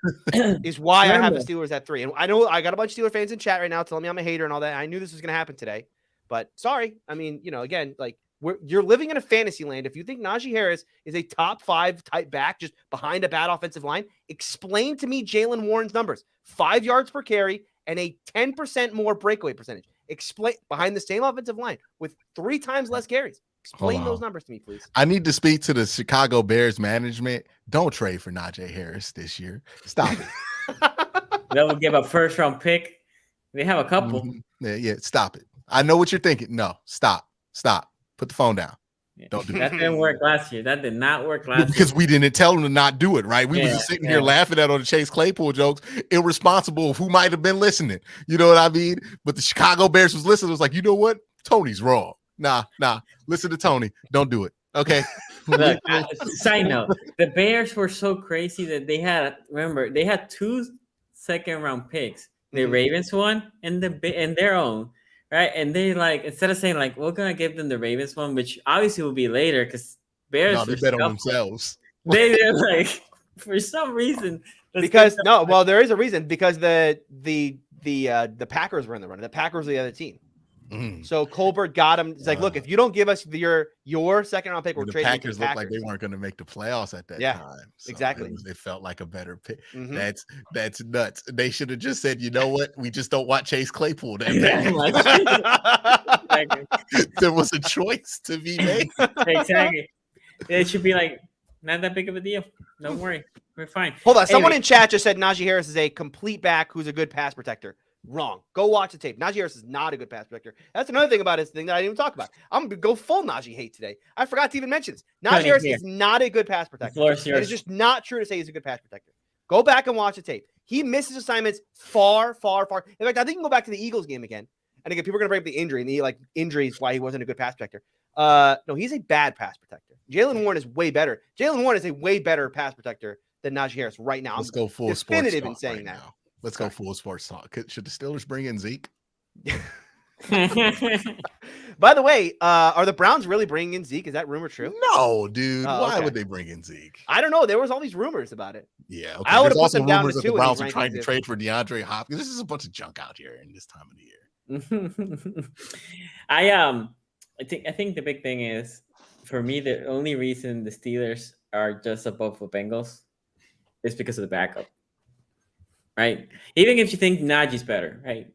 is why I have the Steelers at 3. And I know I got a bunch of Steelers fans in chat right now telling me I'm a hater and all that. I knew this was going to happen today, but sorry. I mean, again, like you're living in a fantasy land. If you think Najee Harris is a top 5 type back just behind a bad offensive line, explain to me Jaylen Warren's numbers: 5 yards per carry and a 10% more breakaway percentage. Explain behind the same offensive line with 3 times less carries. Explain those numbers to me, please. I need to speak to the Chicago Bears management. Don't trade for Najee Harris this year. Stop it. That will give a first-round pick. They have a couple. Yeah, stop it. I know what you're thinking. No, stop. Put the phone down. Yeah. Don't do that. That didn't work last year. That did not work last year. Because we didn't tell them to not do it, right? We was just sitting here laughing at all the Chase Claypool jokes, irresponsible of who might have been listening. You know what I mean? But the Chicago Bears was listening. It was like, you know what? Tony's wrong. Nah. Listen to Tony. Don't do it. Okay. Look, side note: the Bears were so crazy that they had 2 second-round picks. The Ravens one and their own, right? And they instead of saying we're gonna give them the Ravens one, which obviously will be later because Bears they bet on themselves. They're for some reason there is a reason because the Packers were in the run. The Packers were the other team. So Colbert got him. He's like, look, if you don't give us your second round pick, we're trading. The Packers looked like they weren't going to make the playoffs at that time. So exactly. It felt like a better pick. That's nuts. They should have just said, you know what? We just don't want Chase Claypool that bad. There was a choice to be made. Exactly. It should be not that big of a deal. Don't worry. We're fine. Hold on. Someone in chat just said Najee Harris is a complete back who's a good pass protector. Wrong. Go watch the tape. Najee Harris is not a good pass protector. That's another thing about his thing that I didn't even talk about. I'm going to go full Najee hate today. I forgot to even mention this. Najee Harris is not a good pass protector. It is just not true to say he's a good pass protector. Go back and watch the tape. He misses assignments far, far, far. In fact, I think you can go back to the Eagles game again. And again, people are going to bring up the injury and injuries why he wasn't a good pass protector. No, he's a bad pass protector. Jaylen Warren is way better. Jaylen Warren is a way better pass protector than Najee Harris right now. Let's go full definitive in saying that. Now. Let's go full sports talk. Should the Steelers bring in Zeke? By the way, are the Browns really bringing in Zeke? Is that rumor true? No, dude. Why would they bring in Zeke? I don't know. There was all these rumors about it. Yeah, okay. I would have put them down to 2. The Browns are trying to trade for DeAndre Hopkins. This is a bunch of junk out here in this time of the year. I think the big thing is, for me, the only reason the Steelers are just above the Bengals is because of the backup. Right? Even if you think Najee's better, right?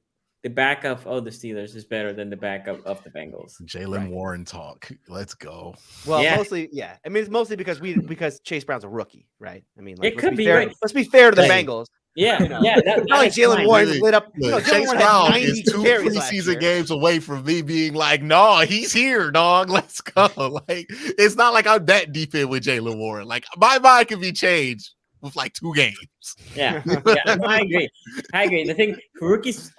The backup of the Steelers is better than the backup of the Bengals. Jaylen Warren talk. Let's go. Well, mostly, yeah. I mean, it's mostly because Chase Brown's a rookie, right? I mean, it could be fair. right. Let's be fair to the Bengals. Yeah, Jaylen Warren lit up. Chase Brown is 2 preseason games away from me being like, no, he's here, dog. Let's go. It's not like I'm that deep in with Jaylen Warren. My mind can be changed with 2 games. Yeah, no, I agree. The thing for rookies,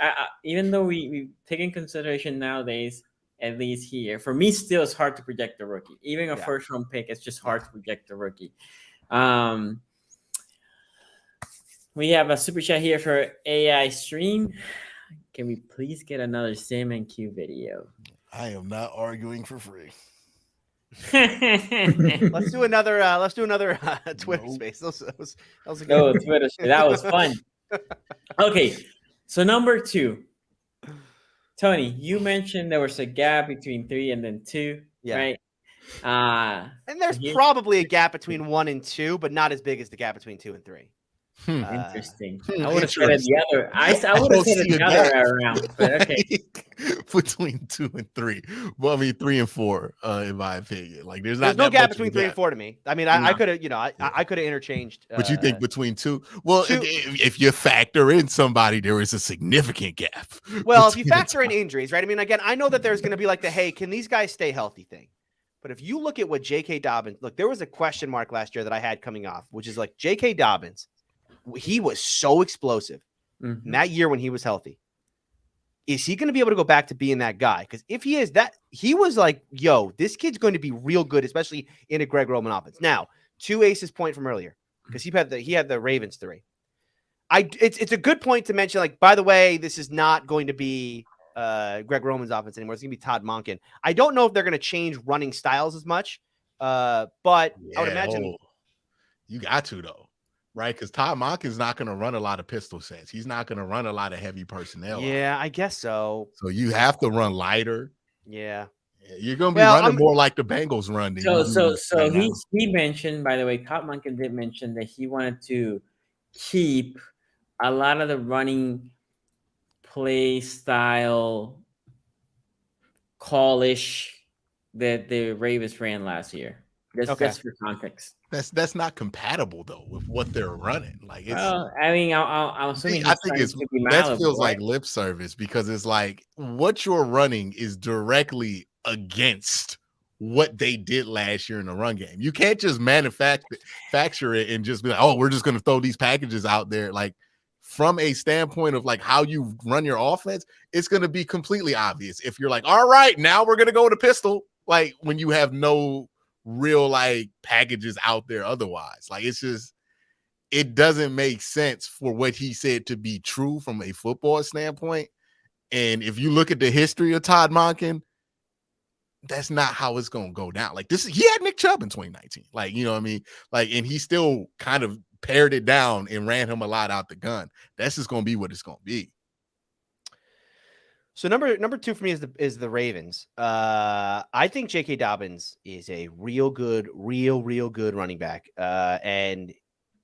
even though we take in consideration nowadays, at least here, for me, still it's hard to project the rookie. Even a first round pick, it's just hard to project the rookie. We have a super chat here for AI Stream. Can we please get another Sim and Q video? I am not arguing for free. Let's do another Twitter space. That was a good Twitter space. That was fun. Okay, so number 2, Tony, you mentioned there was a gap between 3 and then 2, right? And there's probably a gap between 1 and 2, but not as big as the gap between 2 and 3. Interesting. I would have said it the other. I would have said it the other way around. But okay. Between 2 and 3. Well, I mean 3 and 4, in my opinion. There's no gap between 3 and 4 to me. I mean, I could have, I could have interchanged. But you think between 2? Well, if you factor in somebody, there is a significant gap. Well, if you factor in injuries, right? I mean, again, I know that there's going to be the hey, can these guys stay healthy thing? But if you look at what J.K. Dobbins, there was a question mark last year that I had coming off, which is J.K. Dobbins. He was so explosive in that year when he was healthy. Is he going to be able to go back to being that guy? Because if he is that, he was this kid's going to be real good, especially in a Greg Roman offense. Now, to Ace's point from earlier, because he had the Ravens 3. It's a good point to mention. By the way, this is not going to be Greg Roman's offense anymore. It's going to be Todd Monken. I don't know if they're going to change running styles as much, but I would imagine. You got to though, right? Because Todd Monken's not going to run a lot of pistol sets. He's not going to run a lot of heavy personnel. Yeah, I guess so. So you have to run lighter. Yeah. You're going to be running more like the Bengals run. So he mentioned, by the way, Todd Monken did mention that he wanted to keep a lot of the running play style callish that the Ravens ran last year. That's for context. That's not compatible though with what they're running. Like, it's, I mean, I'm assuming. I think that feels like lip service, because it's like what you're running is directly against what they did last year in the run game. You can't just manufacture it and just be like, oh, we're just going to throw these packages out there. Like, from a standpoint of like how you run your offense, it's going to be completely obvious if you're like, all right, now we're going to go to pistol. Like, when you have no real like packages out there otherwise. Like, it's just, it doesn't make sense for what he said to be true from a football standpoint. And if you look at the history of Todd Monken, that's not how it's going to go down. Like, he had Nick Chubb in 2019. Like, you know what I mean? Like, and he still kind of pared it down and ran him a lot out the gun. That's just going to be what it's going to be. So number 2 for me is the Ravens. I think J.K. Dobbins is a real good running back. And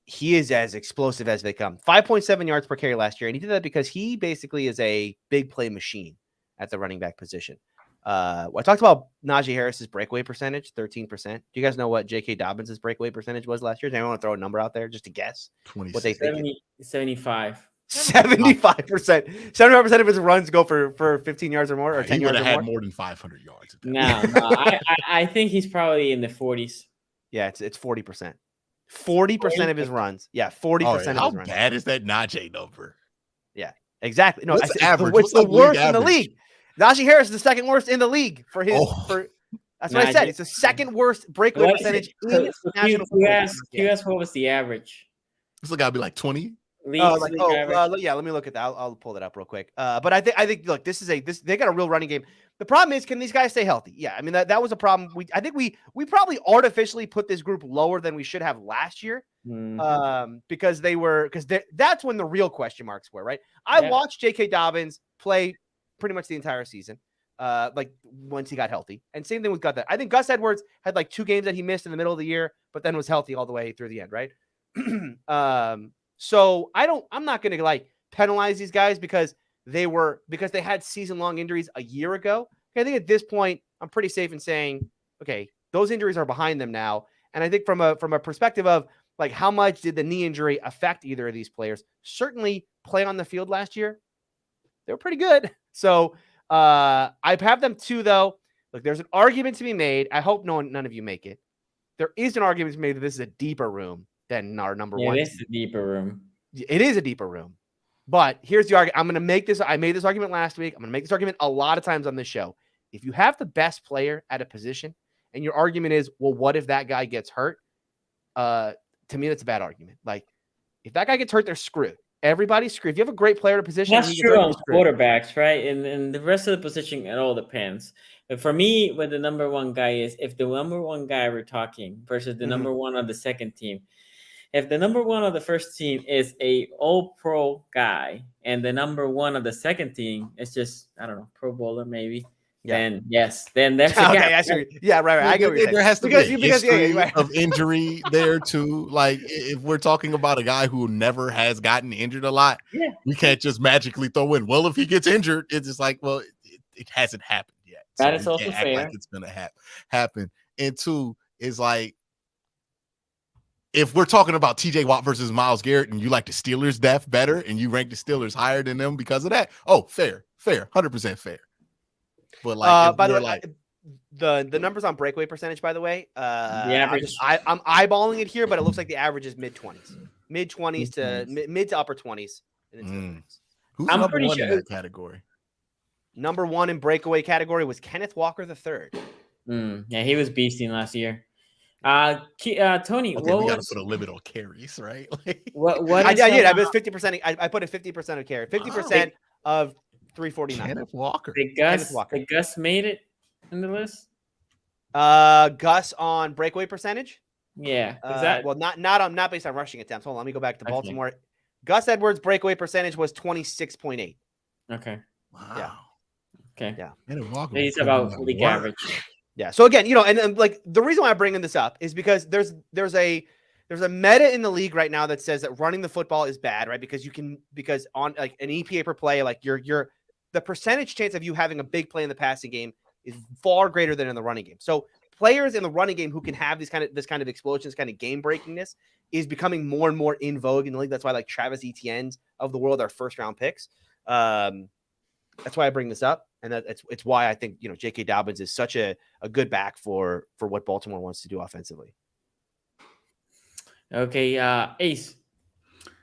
he is as explosive as they come. 5.7 yards per carry last year. And he did that because he basically is a big play machine at the running back position. I talked about Najee Harris's breakaway percentage, 13%. Do you guys know what J.K. Dobbins' breakaway percentage was last year? Does anyone want to throw a number out there just to guess 26. what they think? 75. 75%. 75% of his runs go for 15 yards or more, or 10 yards or more. He would have had more than 500 yards. No, I think he's probably in the 40s. Yeah, it's 40%. 40% of his runs. Yeah, 40% of his runs. How bad is that Najee number? Yeah, exactly. No, what's average? It's the worst in the league. Najee Harris is the second worst in the league for his. That's what I said. It's the second worst breakaway percentage in national football. You asked what was the average? This got to be like 20. Yeah, let me look at that. I'll pull that up real quick. But I think look, they got a real running game. The problem is, can these guys stay healthy? Yeah, I mean that was a problem. I think we probably artificially put this group lower than we should have last year, because that's when the real question marks were, right? I watched J.K. Dobbins play pretty much the entire season, like once he got healthy, and same thing with Gus. I think Gus Edwards had like 2 games that he missed in the middle of the year, but then was healthy all the way through the end, right? So I'm not going to like penalize these guys because they had season-long injuries a year ago. I think at this point, I'm pretty safe in saying, okay, those injuries are behind them now. And I think from a perspective of like, how much did the knee injury affect either of these players? Certainly play on the field last year, they were pretty good. So I have them 2 though. Look, there's an argument to be made. I hope none of you make it. There is an argument to be made that this is a deeper room than our number 1. Yeah, this is a deeper room. It is a deeper room. But here's the argument. I'm going to make this. I made this argument last week. I'm going to make this argument a lot of times on this show. If you have the best player at a position and your argument is, well, what if that guy gets hurt? To me, that's a bad argument. Like, if that guy gets hurt, they're screwed. Everybody's screwed. If you have a great player at a position, that's true on quarterbacks, right? And the rest of the position, it all depends. But for me, what the number 1 guy is, if the number 1 guy we're talking versus the number 1 of the second team, if the number 1 of the first team is a all-pro guy and the number 1 of the second team is just, I don't know, Pro Bowler maybe, then yes, then that's a gap. Yeah, right. I get what you're saying. There has to be a history of injury there too. Like, if we're talking about a guy who never has gotten injured a lot, we can't just magically throw in, well, if he gets injured, it's just like, well, it hasn't happened yet. That is also fair. Like it's going to happen. And 2 is like, if we're talking about TJ Watt versus Myles Garrett and you like the Steelers' depth better and you rank the Steelers higher than them because of that, fair, 100% fair. But like, by the way, the numbers on breakaway percentage, by the way, I'm eyeballing it here, but it looks like the average is mid-20s to mid to upper 20s. Who's number 1 in that category? Number 1 in breakaway category was Kenneth Walker III. Yeah, he was beasting last year. Tony, we got to put a limit on carries, right? what I did. I was 50%. I put a 50% of carry, 50% of 349. Kenneth Walker. The Gus made it in the list. Gus on breakaway percentage. Yeah. Not based on rushing attempts. Hold on, let me go back to Baltimore. Gus Edwards' breakaway percentage was 26.8. Okay. Wow. Yeah. Okay. Yeah. He's about league average. Yeah. So again, and like the reason why I'm bringing this up is because there's a meta in the league right now that says that running the football is bad, right? Because on like an EPA per play, like the percentage chance of you having a big play in the passing game is far greater than in the running game. So players in the running game who can have this kind of explosions, kind of game breakingness is becoming more and more in vogue in the league. That's why like Travis Etienne's of the world are first round picks. That's why I bring this up. And it's why I think, J.K. Dobbins is such a good back for what Baltimore wants to do offensively. Okay, Ace.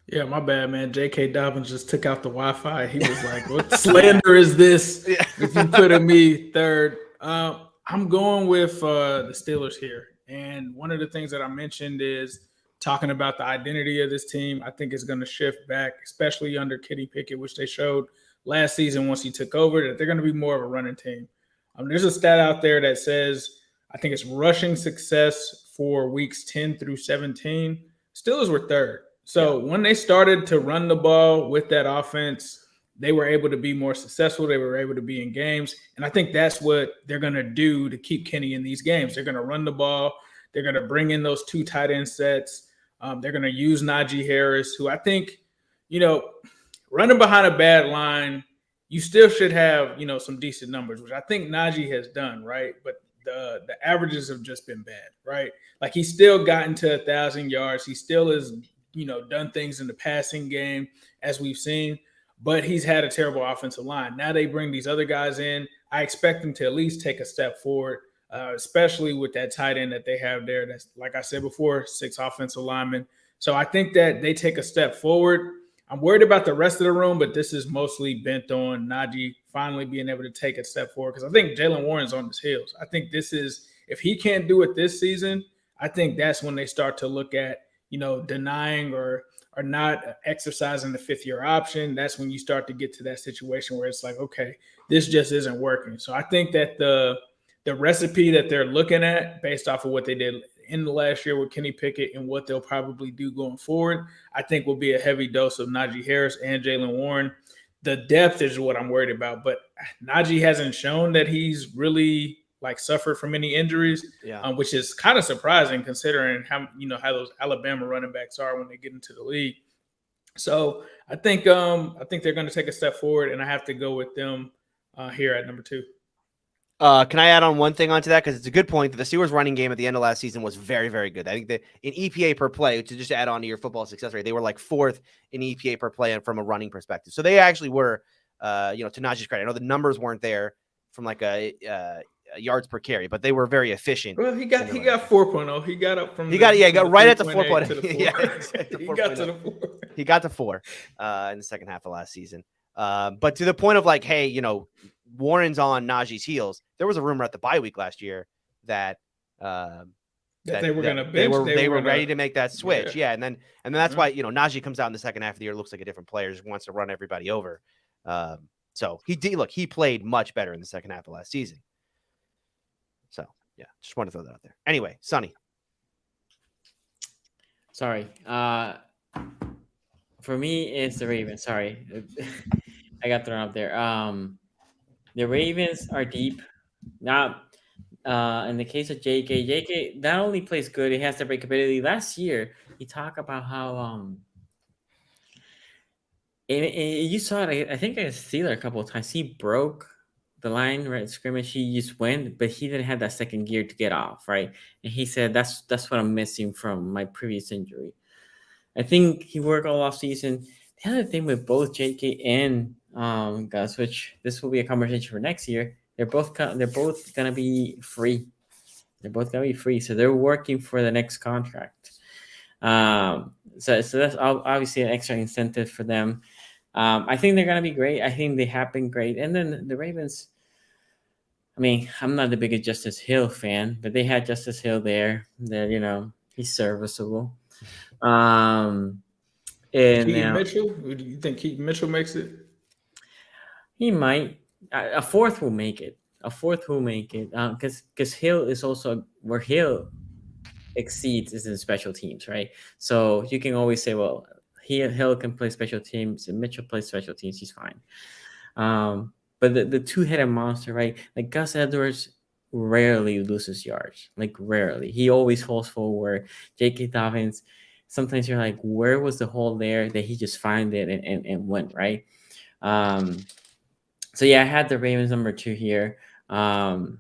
Yeah, my bad, man. J.K. Dobbins just took out the Wi-Fi. He was like, what slander is this if you put me third? I'm going with the Steelers here. And one of the things that I mentioned is talking about the identity of this team. I think it's going to shift back, especially under Kenny Pickett, which they showed last season once he took over, that they're going to be more of a running team. There's a stat out there that says, I think it's rushing success for weeks 10 through 17. Steelers were third. So when they started to run the ball with that offense, they were able to be more successful. They were able to be in games. And I think that's what they're going to do to keep Kenny in these games. They're going to run the ball. They're going to bring in those 2 tight end sets. They're going to use Najee Harris, who I think, running behind a bad line, you still should have, some decent numbers, which I think Najee has done, right? But the averages have just been bad, right? Like he's still gotten to 1,000 yards. He still has, done things in the passing game as we've seen, but he's had a terrible offensive line. Now they bring these other guys in. I expect them to at least take a step forward, especially with that tight end that they have there. That's, like I said before, 6 offensive linemen. So I think that they take a step forward. I'm worried about the rest of the room, but this is mostly bent on Najee finally being able to take a step forward because I think Jalen Warren's on his heels. I think this is, if he can't do it this season, I think that's when they start to look at, denying or not exercising the 5th-year option. That's when you start to get to that situation where it's like, okay, this just isn't working. So I think that the recipe that they're looking at based off of what they did in the last year with Kenny Pickett and what they'll probably do going forward, I think will be a heavy dose of Najee Harris and Jalen Warren. The depth is what I'm worried about, but Najee hasn't shown that he's really suffered from any injuries, which is kind of surprising considering how those Alabama running backs are when they get into the league. So I think they're going to take a step forward, and I have to go with them here at number 2. Can I add on one thing onto that? Because it's a good point that the Steelers running game at the end of last season was very, very good. I think that in EPA per play, to just add on to your football success rate, they were 4th in EPA per play from a running perspective. So they actually were, to Najee's credit. I know the numbers weren't there from a yards per carry, but they were very efficient. Well, he got 4.0. He got up from he got right at the 4.0. He got to the 4. He got to 4 in the second half of last season. But to the point of hey, Warren's on Najee's heels. There was a rumor at the bye week last year that they were going to bench. They were ready to make that switch. Yeah. And then that's why, Najee comes out in the second half of the year, looks like a different player, just wants to run everybody over. So he played much better in the second half of last season. So yeah, just want to throw that out there. Anyway, Sonny. Sorry. For me, it's the Ravens. Sorry. I got thrown up there. The Ravens are deep. Now, in the case of JK not only plays good, he has the breakability. Last year, he talked about how and you saw it. I think I Steeler a couple of times. He broke the line right scrimmage. He just went, but he didn't have that second gear to get off, right? And he said that's what I'm missing from my previous injury. I think he worked all off season. The other thing with both JK and Gus, which this will be a conversation for next year, they're both gonna be free. They're both gonna be free, so they're working for the next contract. So that's obviously an extra incentive for them. I think they're gonna be great. I think they have been great. And then the Ravens. I mean, I'm not the biggest Justice Hill fan, but they had Justice Hill there. That he's serviceable. And Keaton Mitchell. Do you think Keaton Mitchell makes it? He might. A 4th will make it. Because Hill is also where Hill exceeds is in special teams, right? So you can always say, well, Hill can play special teams and Mitchell plays special teams. He's fine. But the two-headed monster, right? Like Gus Edwards rarely loses yards, like rarely. He always falls forward. J.K. Dobbins, sometimes you're like, where was the hole there that he just find it and went, right? So yeah, I had the Ravens number 2 here. And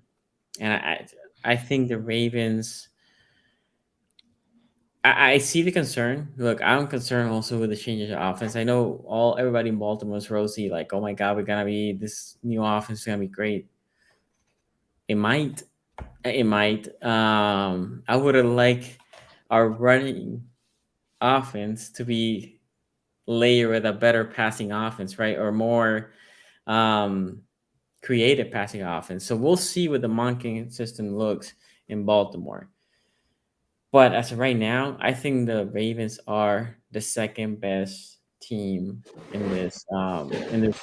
I think the Ravens, I see the concern. Look, I'm concerned also with the changes of offense. I know everybody in Baltimore is rosy, like, oh my God, this new offense is gonna be great. It might. I would have liked our running offense to be layered with a better passing offense, right? Or more creative passing offense. So we'll see what the Monken system looks in Baltimore. But as of right now, I think the Ravens are the second best team in this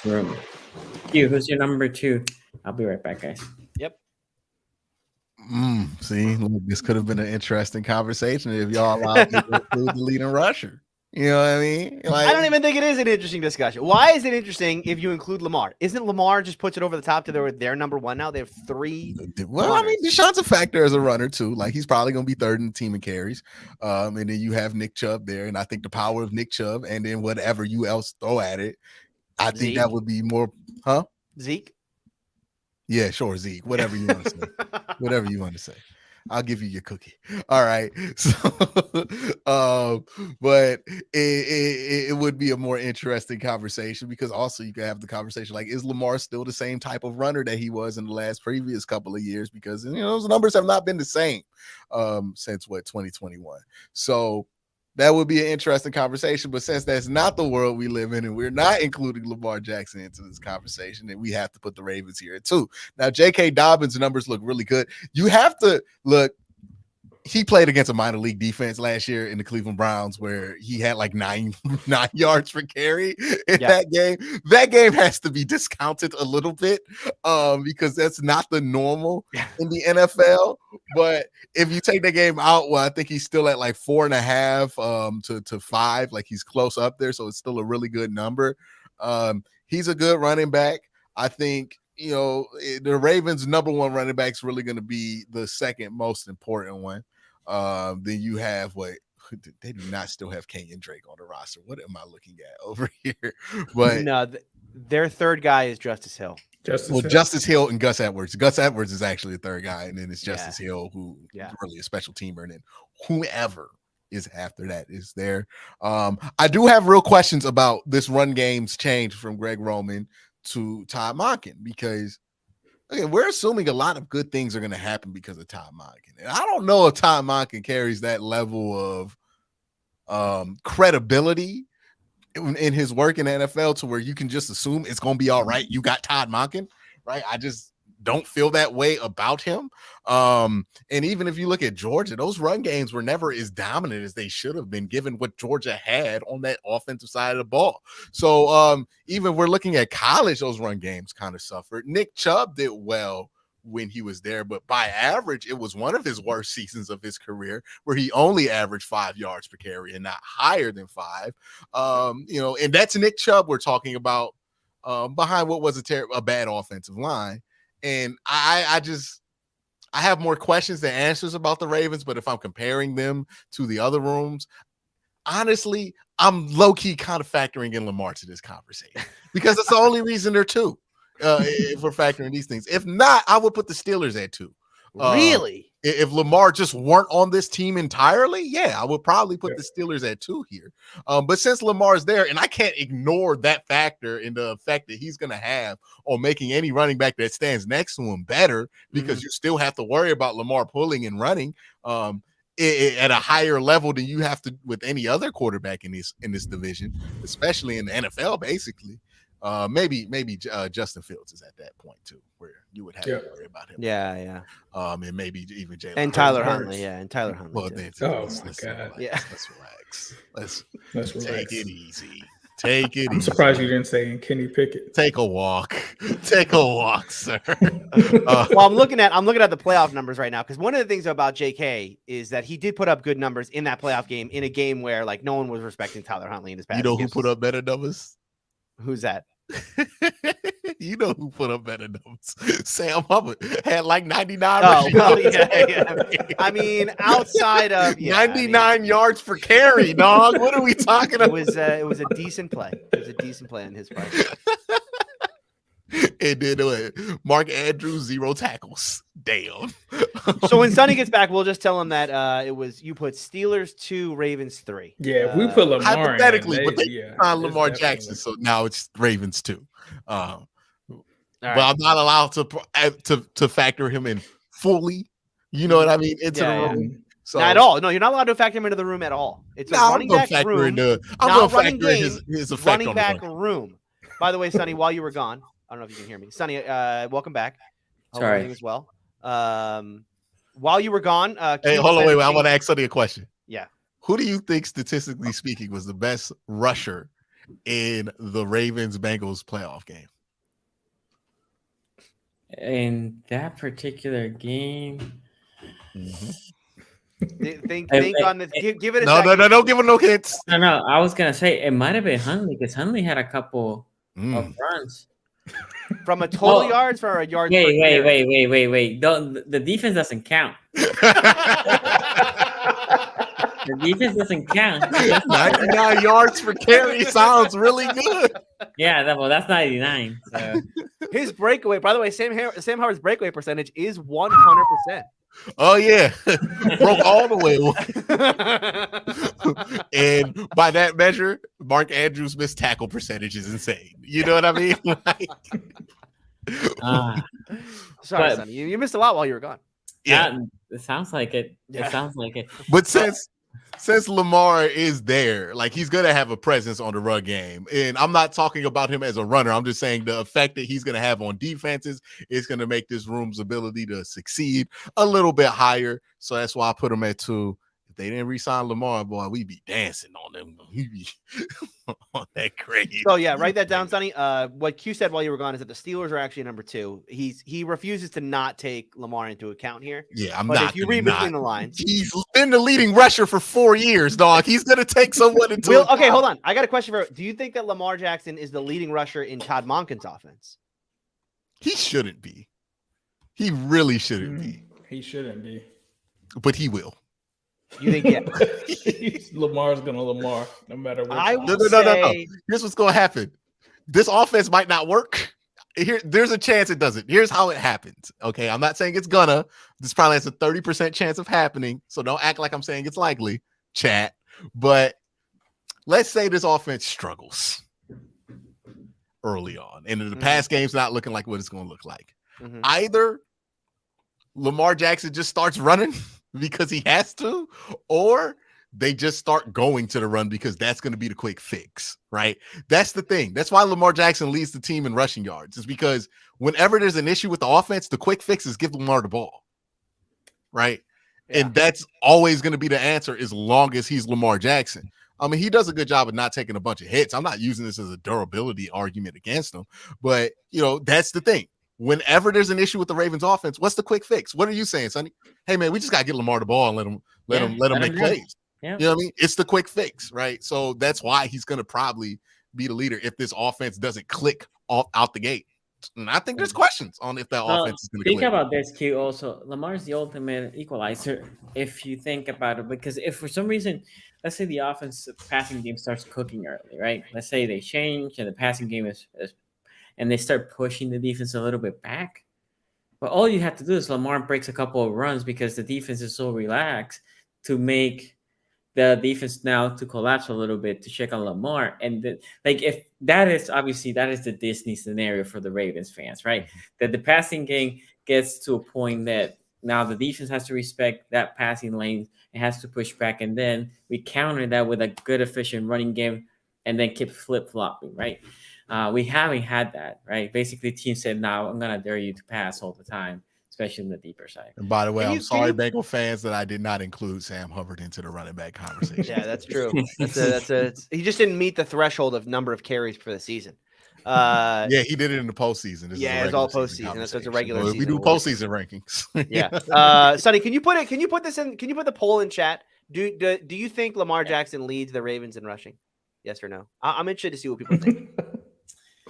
room. Hugh, who's your number 2? I'll be right back, guys. Yep. See, look, this could have been an interesting conversation if y'all allowed me to include the leading rusher. You know what I mean? Like, I don't even think it is an interesting discussion. Why is it interesting if you include Lamar? Isn't Lamar just puts it over the top to their number 1 now? They have 3. Well, runners. I mean, Deshaun's a factor as a runner too. Like, he's probably going to be 3rd in the team in carries. And then you have Nick Chubb there, and I think the power of Nick Chubb, and then whatever you else throw at it, I think that would be more, Zeke. Yeah, sure, Zeke. Whatever you want to say. Whatever you want to say. I'll give you your cookie. All right. So, but it would be a more interesting conversation, because also you can have the conversation like, is Lamar still the same type of runner that he was in the previous couple of years? Because those numbers have not been the same since 2021. So that would be an interesting conversation. But since that's not the world we live in, and we're not including Lamar Jackson into this conversation, then we have to put the Ravens here too. Now, J.K. Dobbins' numbers look really good. You have to look. He played against a minor league defense last year in the Cleveland Browns, where he had like 9 yards per carry in that game. That game has to be discounted a little bit because that's not the normal in the NFL. But if you take that game out, well, I think he's still at like 4.5 to 5. Like, he's close up there. So it's still a really good number. He's a good running back. I think, the Ravens' number 1 running back is really going to be the second most important one. Then you have they do not still have Kenyon Drake on the roster. What am I looking at over here? But no, their 3rd guy is Justice Hill. Justice Hill and Gus Edwards. Gus Edwards is actually the 3rd guy, and then it's Justice Hill, who is really a special teamer, and then whoever is after that is there. I do have real questions about this run game's change from Greg Roman to Todd Monken, because we're assuming a lot of good things are going to happen because of Todd Monken. And I don't know if Todd Monken carries that level of credibility in his work in the NFL to where you can just assume it's going to be all right. You got Todd Monken, right? I just don't feel that way about him. And even if you look at Georgia, those run games were never as dominant as they should have been, given what Georgia had on that offensive side of the ball. So even we're looking at college, those run games kind of suffered. Nick Chubb did well when he was there, but by average, it was one of his worst seasons of his career, where he only averaged 5 yards per carry and not higher than 5. And that's Nick Chubb we're talking about, behind what was a bad offensive line. And I have more questions than answers about the Ravens, but if I'm comparing them to the other rooms, honestly, I'm low-key kind of factoring in Lamar to this conversation, because it's the only reason they're 2, if we're factoring these things. If not, I would put the Steelers at 2. Really? If Lamar just weren't on this team entirely, I would probably put the Steelers at 2 here. But since Lamar's there, and I can't ignore that factor in the effect that he's going to have on making any running back that stands next to him better, because you still have to worry about Lamar pulling and running at a higher level than you have to with any other quarterback in this division, especially in the NFL, basically. Maybe Justin Fields is at that point too, where you would have to worry about him. Yeah. And maybe even Jalen and Tyler Huntley. Yeah, and Tyler Huntley. Well, too. let's relax. Let's take it easy. Take it. I'm surprised you didn't say Kenny Pickett. Take a walk. Take a walk, sir. Well, I'm looking at the playoff numbers right now because one of the things about JK is that he did put up good numbers in that playoff game in a game where like no one was respecting Tyler Huntley in his past. You know who put up better numbers? Who's that? You know who put up better numbers? Sam Hubbard had like 99. Oh, well, yeah. I mean, outside of 99 yards per carry, dog. What are we talking about? It was a decent play. It was a decent play in his part. It did. Mark Andrews 0 tackles. Damn. So when Sonny gets back, we'll just tell him that you put Steelers 2, Ravens 3. Yeah, if we put Lamar hypothetically, in, but they signed Lamar Jackson, so now it's Ravens 2. But I'm not allowed to factor him in fully. You know what I mean? Into the room. So, not at all. No, you're not allowed to factor him into the room at all. It's a running back room. I'm going to factor in his effect running on back the room. By the way, Sonny, while you were gone, I don't know if you can hear me. Sonny, welcome back. Sorry. As well. While you were gone, hey, hold on, wait. I want to ask Sonny a question. Yeah. Who do you think, statistically speaking, was the best rusher in the Ravens-Bengals playoff game? In that particular game, think on this. Give it a no, second. no, don't give him no hints. No. I was gonna say it might have been Huntley because Huntley had a couple of runs. From a total yards or a yard? Wait. The defense doesn't count. The defense doesn't count. 99 yards per carry sounds really good. Yeah, well, that's 99. So. His breakaway, by the way, Sam Howard's breakaway percentage is 100%. Oh, yeah. Broke all the way. And by that measure, Mark Andrews' missed tackle percentage is insane. You know what I mean? Sorry, Sonny. You missed a lot while you were gone. Yeah, it sounds like it. Yeah. It sounds like it. But since Lamar is there, like he's going to have a presence on the run game. And I'm not talking about him as a runner. I'm just saying the effect that he's going to have on defenses is going to make this room's ability to succeed a little bit higher. So that's why I put him at 2. If they didn't re-sign Lamar, boy, we'd be dancing on them. We'd be on that crazy. So yeah, write that down, Sonny. What Q said while you were gone is that the Steelers are actually number 2. He refuses to not take Lamar into account here. Yeah, but if you read between the lines, he's been the leading rusher for 4 years, dog. He's gonna take someone into account. Okay, hold on. I got a question for. Do you think that Lamar Jackson is the leading rusher in Todd Monken's offense? He shouldn't be. He really shouldn't be. He shouldn't be. But he will. You think, yeah. Lamar's going to Lamar, no matter what. No. Here's what's going to happen. This offense might not work. There's a chance it doesn't. Here's how it happens. Okay, I'm not saying it's gonna. This probably has a 30% chance of happening. So don't act like I'm saying it's likely, chat. But let's say this offense struggles early on. And the past game's not looking like what it's going to look like. Mm-hmm. Either Lamar Jackson just starts running because he has to, or they just start going to the run because that's going to be the quick fix, right? That's the thing. That's why Lamar Jackson leads the team in rushing yards, is because whenever there's an issue with the offense, the quick fix is give Lamar the ball, right? Yeah. And that's always going to be the answer as long as he's Lamar Jackson. I mean, he does a good job of not taking a bunch of hits. I'm not using this as a durability argument against him, but, you know, that's the thing. Whenever there's an issue with the Ravens offense, what's the quick fix? What are you saying, Sonny? Hey, man, we just got to get Lamar the ball and let him make plays. Yeah. You know what I mean? It's the quick fix, right? So that's why he's going to probably be the leader if this offense doesn't click out the gate. And I think there's questions on if that offense is going to click. Think about this, Q. Also, Lamar's the ultimate equalizer if you think about it. Because if for some reason, let's say the passing game starts cooking early, right? Let's say they change and the passing game is and they start pushing the defense a little bit back. But all you have to do is Lamar breaks a couple of runs because the defense is so relaxed to make the defense now to collapse a little bit to check on Lamar. And if that is the Disney scenario for the Ravens fans, right? That the passing game gets to a point that now the defense has to respect that passing lane and has to push back. And then we counter that with a good, efficient running game and then keep flip-flopping, right? We haven't had that, right? Basically, the team said, "No, I'm going to dare you to pass all the time." especially in the deeper side. And by the way, Can I'm sorry, you- Bengal fans, that I did not include Sam Hubbard into the running back conversation. Yeah, that's true. He just didn't meet the threshold of number of carries for the season. Yeah, he did it in the postseason. This Yeah, is it's all postseason. That's what's a regular Well, season. we do award. postseason rankings. Yeah. Sonny, can you put the poll in chat? Do you think Lamar Jackson leads the Ravens in rushing? Yes or no? I'm interested to see what people think.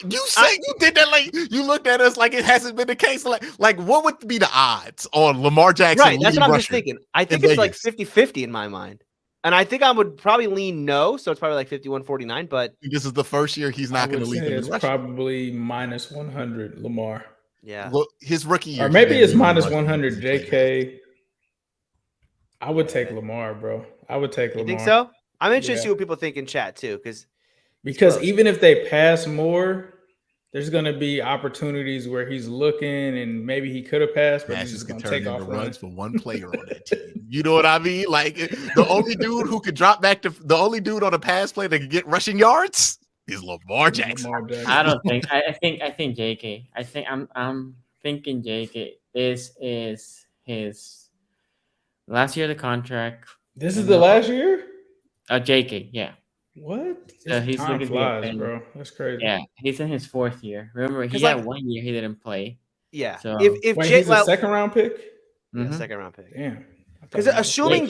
You say you did that like you looked at us like it hasn't been the case. Like what would be the odds on Lamar Jackson? Right, that's what I'm just rusher thinking. I think in it's like Vegas? 50-50 in my mind. And I think I would probably lean no, so it's probably like 51-49, but This is the first year he's not going to lead them in It's rushing. probably minus 100 Lamar. yeah. Well, his rookie year, Or maybe he it's didn't lead minus in rushing 100 because he played JK. I would take Lamar, bro. I would take You Lamar. think so? I'm interested to Yeah. see what people think in chat too, because Because close. even if they pass more, there's going to be opportunities where he's looking and maybe he could have passed, but he's Passes just can going to turn take into off running. runs for one player on that team. You know what I mean? Like the only dude who could drop back to the only dude on a pass play that can get rushing yards is Lamar Jackson. Lamar Jackson. I don't think. I think JK. I think I'm thinking JK is his last year of the contract. This is the last year? JK, yeah. What? So he's Time looking to flies, get bro. That's crazy. Yeah, he's in his 4th year. Remember, he 'Cause, had like- 1 year he didn't play. yeah. So- If Wait, Jay, he's a second round pick? yeah, Mhm. second round pick. Damn. Because assuming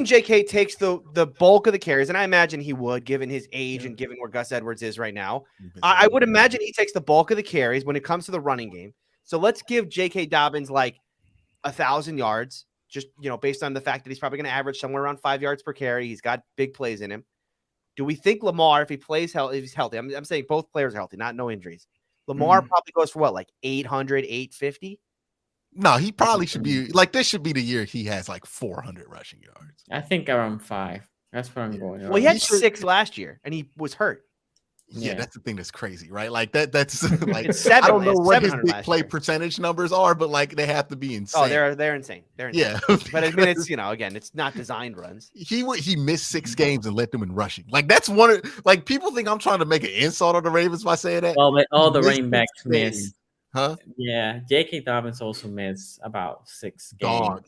JK takes the bulk of the carries, and I imagine he would, given his age Yeah. and given where Gus Edwards is right now, I would imagine he takes the bulk of the carries when it comes to the running game. So let's give J.K. Dobbins like 1,000 yards, just based on the fact that he's probably going to average somewhere around 5 yards per carry. He's got big plays in him. Do we think Lamar, if he plays if he's healthy? I'm saying both players are healthy, no injuries. Lamar probably goes for what, like 800, 850? No, he probably should be like this. Should be the year he has like 400 rushing yards. I think around 5. That's what I'm going. Well, he had He should- 6 last year, and he was hurt. Yeah, Yeah. that's the thing that's crazy, right? Like that's like It's 7. I don't know what his 700 big last play year. percentage numbers are, but like they have to be insane. Oh, they're insane. They're insane. yeah. But I mean, it's again, it's not designed runs. He missed 6 games and led them in rushing. Like that's one of like people think I'm trying to make an insult on the Ravens by saying that. Well, but all the Missed running backs 6 games. miss. Huh? Yeah, J.K. Dobbins also missed about 6 games. Dog.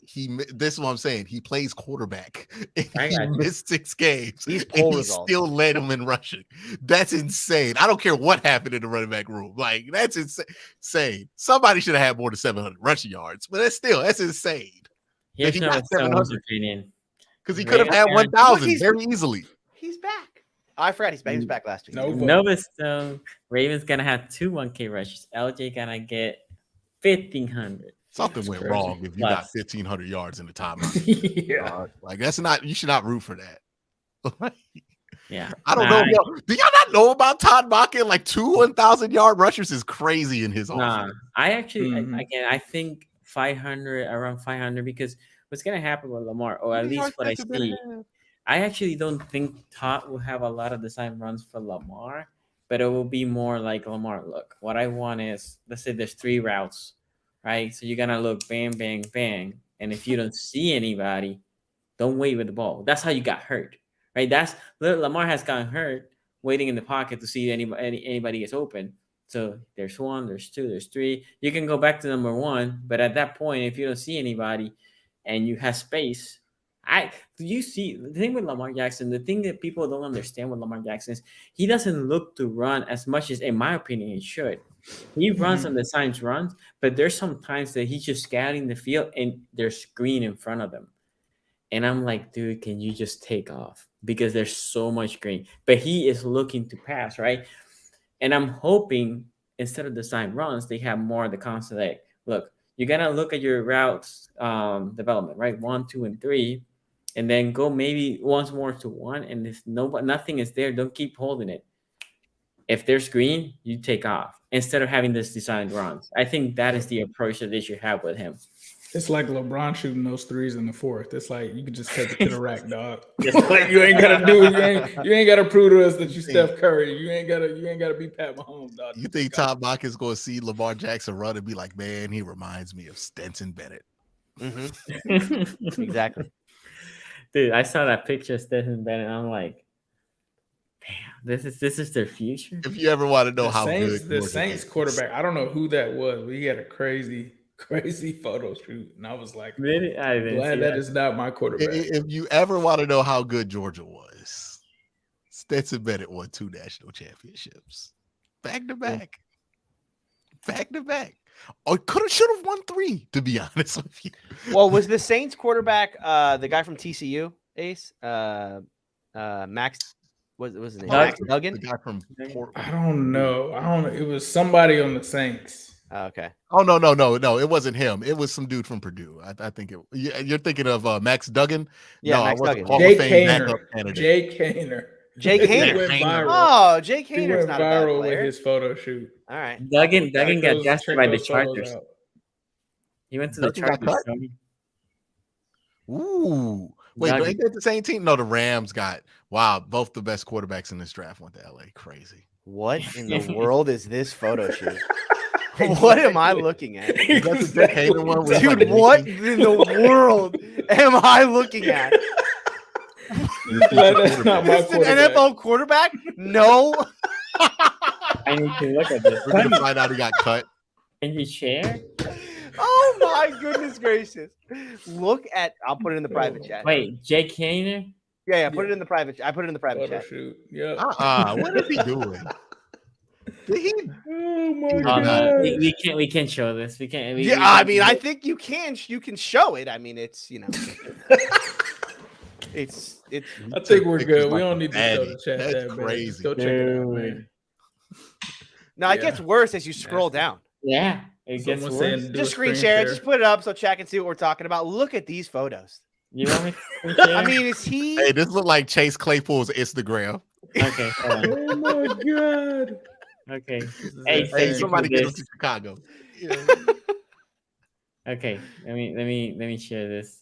This is what I'm saying. He plays quarterback. And I he got you. missed 6 games. He's And poor he results. still led him in rushing. That's insane. I don't care what happened in the running back room. Like that's insane. Somebody should have had more than 700 rushing yards, but that's insane. Here's he Noah got Stone's 700. opinion. Because he could have had Ravens- 1,000 very easily. He's back. Oh, I forgot he's back. He was back last week. No. Nova Stone, Ravens gonna have 2 1K rushes. LJ gonna get 1,500. Something That's went crazy. wrong if you got Plus. 1,500 yards in the timeout. Yeah. Like that's not. You should not root for that. Yeah, I don't Nah, know. Do y'all not know about Todd Bakken? Like 2 1,000-yard rushers is crazy in his Nah, offense. I actually Mhm. again I think 500 around 500 because what's gonna happen with Lamar, or at least what I see, I actually don't think Todd will have a lot of design runs for Lamar, but it will be more like Lamar. Look, what I want is, let's say there's 3 routes, right? So you're gonna look bang, bang, bang, and if you don't see anybody, don't wait with the ball. That's how you got hurt, right? Lamar has gotten hurt waiting in the pocket to see anybody gets open. So there's 1, there's 2, there's 3. You can go back to number 1, but at that point, if you don't see anybody and you have space, you see the thing with Lamar Jackson, the thing that people don't understand with Lamar Jackson is he doesn't look to run as much as, in my opinion, he should. He runs on the signs runs, but there's some times that he's just scouting the field and there's screen in front of him. And I'm like, dude, can you just take off? Because there's so much green. But he is looking to pass, right? And I'm hoping instead of the sign runs, they have more of the concept like, look, you got to look at your routes development, right? 1, 2, and 3. And then go maybe once more to 1. And if nothing is there, don't keep holding it. If there's green, you take off instead of having this designed runs. I think that is the approach that they should have with him. It's like LeBron shooting those 3s in the 4th. It's like you can just take it to the rack, dog. Like you ain't gotta do it. You ain't gotta prove to us that you Steph Curry. You ain't gotta be Pat Mahomes, dog. You think Todd Bakken's going to see Lamar Jackson run and be like, man, he reminds me of Stetson Bennett. Mm-hmm. Exactly. Dude, I saw that picture of Stetson Bennett. And I'm like, damn, this is their future. If you ever want to know The how Saints, good the Georgia Saints is. quarterback, I don't know who that was, but he had a crazy crazy photo shoot, and I was like, Really? I didn't glad see that is not my quarterback. If you ever want to know how good Georgia was, Stetson Bennett won 2 national championships, back to back. Or should have won 3, to be honest with you. Well, was the Saints quarterback the guy from TCU, Ace? Max, what was his name? Max Duggan? The guy from I don't know. It was somebody on the Saints. Oh, okay. Oh, no. It wasn't him. It was some dude from Purdue. I think you're thinking of Max Duggan. Yeah, no, Max Duggan. Jake Haener. Jake Haener. Oh, Jake Haener's not a bad viral player. with his photo shoot. All right. Duggan got drafted by the those photos Chargers. out. He went to the Duggan got Chargers. cut? Tony. Ooh. Wait, Duggan. ain't that the same team? No, the Rams got both the best quarterbacks in this draft went to LA. Crazy. What in the world is this photo shoot? What am I looking at? Is that the Jake Haener one? where he's Dude, like what leaking? in the world am I looking at? That's not my Is an quarterback. NFL quarterback? No. I need to look at this. We're gonna find out he got cut. Can you share? Oh my goodness gracious. Look at I'll put it in the private chat. Wait, Jake Haener? Yeah, put it in the private I put it in the private Photo chat. shoot. Yeah. What is he doing? Did he? Oh my Oh, god. no. We can't show this. We can't. Yeah, I mean, I think you can show it. I mean, it's it's I think we're Pictures good. We like don't need to show Addy. the chat. That's that, man. crazy. Just go check it out, man. now it Yeah. gets worse as you scroll down. Yeah, it gets Someone worse. saying do Just a screen share it, just put it up so chat can see what we're talking about. Look at these photos. You want me to screen share? I mean, is he Hey, this look like Chase Claypool's Instagram. Okay, hold on. Oh my god. Okay. Hey, Hey, somebody get this. us to Chicago. Okay, let me share this.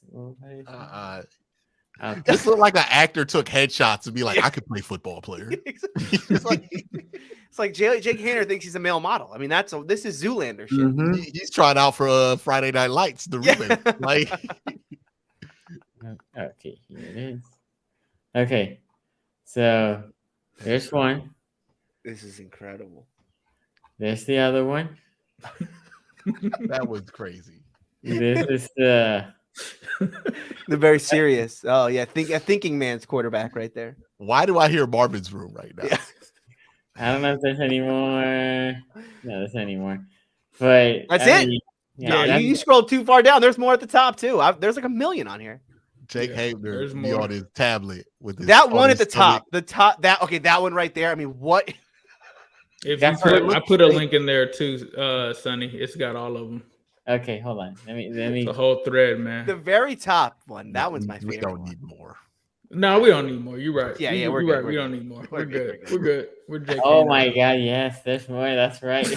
This look like an actor took headshots to be like, I could play football player. it's like Jake Haener thinks he's a male model. I mean, this is Zoolander shit. Mm-hmm. He's trying out for Friday Night Lights, the remake. Like, Okay, here it is. Okay, so there's one. This is incredible. There's the other one. that was crazy. This is the. The very serious. Oh yeah, thinking man's quarterback right there. Why do I hear Marvin's Room right now? Yeah. I don't know if there's any more. No, there's any more. But That's I it? mean, Yeah, that's- you scrolled too far down. There's more at the top too. There's like 1 million on here. Jake Yeah, Haener there's be more. on his tablet with his, That on one at his the stomach. top. That one right there. I mean, what? If That's you what it put, I looks put a like. link in there too, Sonny. It's got all of them. Okay, hold on. Let me. The whole thread, man. The very top one. That one's my We favorite. don't one. need more. No, we don't need more. You're right. Yeah, You're we're right. good, we're We don't good. need more. We're We're good, good. We're good. We're Jake. Oh Haener. my God! Yes, there's more. That's right.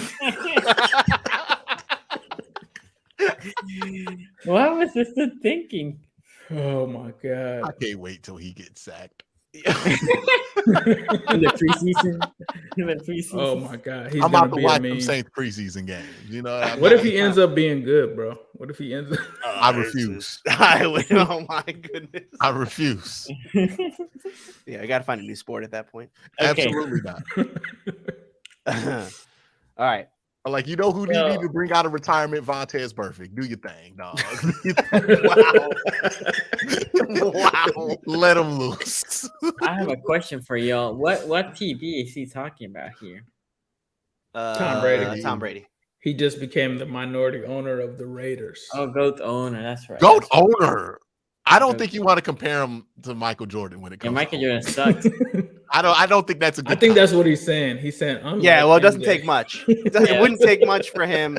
What was this thinking? Oh my god. I can't wait till he gets sacked. In the preseason. In the preseason. Oh my god. He's I'm gonna about to be a watch them meme. Saints preseason games. You know, What if he ends up being good, bro? What if he ends up? I refuse. I would. Oh my goodness. I refuse. Yeah, I got to find a new sport at that point. Okay. Absolutely not. All right. Like, you know who So- need to bring out of retirement? Vontez Perfect. Do your thing, dog. Wow. Let him loose. I have a question for y'all. What TB is he talking about here? Tom Brady. Tom Brady. He just became the minority owner of the Raiders. Oh, GOAT owner. That's right. Goat That's right. owner. I don't Goat. think you want to compare him to Michael Jordan when it Yeah, comes Michael to Jordan sucks. I don't think that's a good I think comp. that's what he's saying. He's saying, unlike Yeah, well, it doesn't MJ. take much. It wouldn't take much for him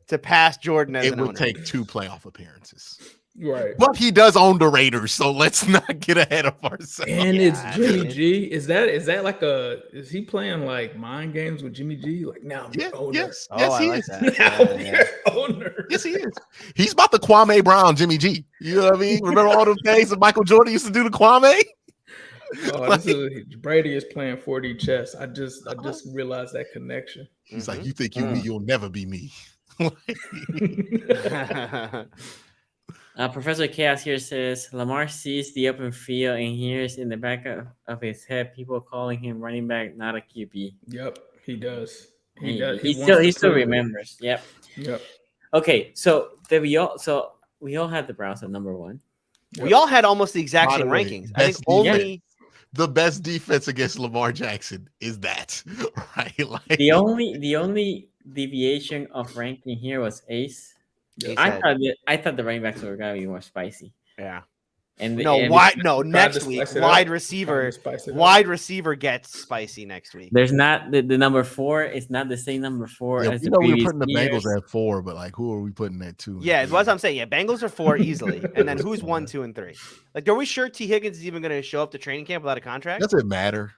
to pass Jordan as It an would owner. take 2 playoff appearances. Right. But he does own the Raiders, so let's not get ahead of ourselves. And Yeah, it's I Jimmy mean- G. Is that like is he playing like mind games with Jimmy G? Like now I'm Yeah, the owner. yes, Oh, yes, I he like is. that. Now Yeah, you're owner. Yes, he is. He's about the Kwame Brown, Jimmy G. You know what I mean? Remember all those days that Michael Jordan used to do the Kwame? Oh, Brady is playing 4D chess. I just realized that connection. He's like, you think you me, you'll never be me. Professor Chaos here says Lamar sees the open field and hears in the back of his head people calling him running back, not a QB. Yep, he does. He does. still wants to he still prove it. remembers. Yep. Yep. Okay, so we all had the Browns at number 1. We all had almost the exact By the same way, rankings. I think best only the best defense against Lamar Jackson is that, right? Like the only deviation of ranking here was Ace. Ace I had- thought the running backs were gonna be more spicy. yeah. And Next week, spice it wide up. receiver, Tried to spice it up. wide receiver gets spicy next week. there's not the number 4 is not the same number 4 yeah, as we the know we were previous putting the years. Bengals at 4, but like who are we putting at 2? Yeah, that's what I'm saying. Yeah, Bengals are 4 easily, and then who's 1, 2, and 3? Like, are we sure T. Higgins is even going to show up to training camp without a contract? Doesn't matter.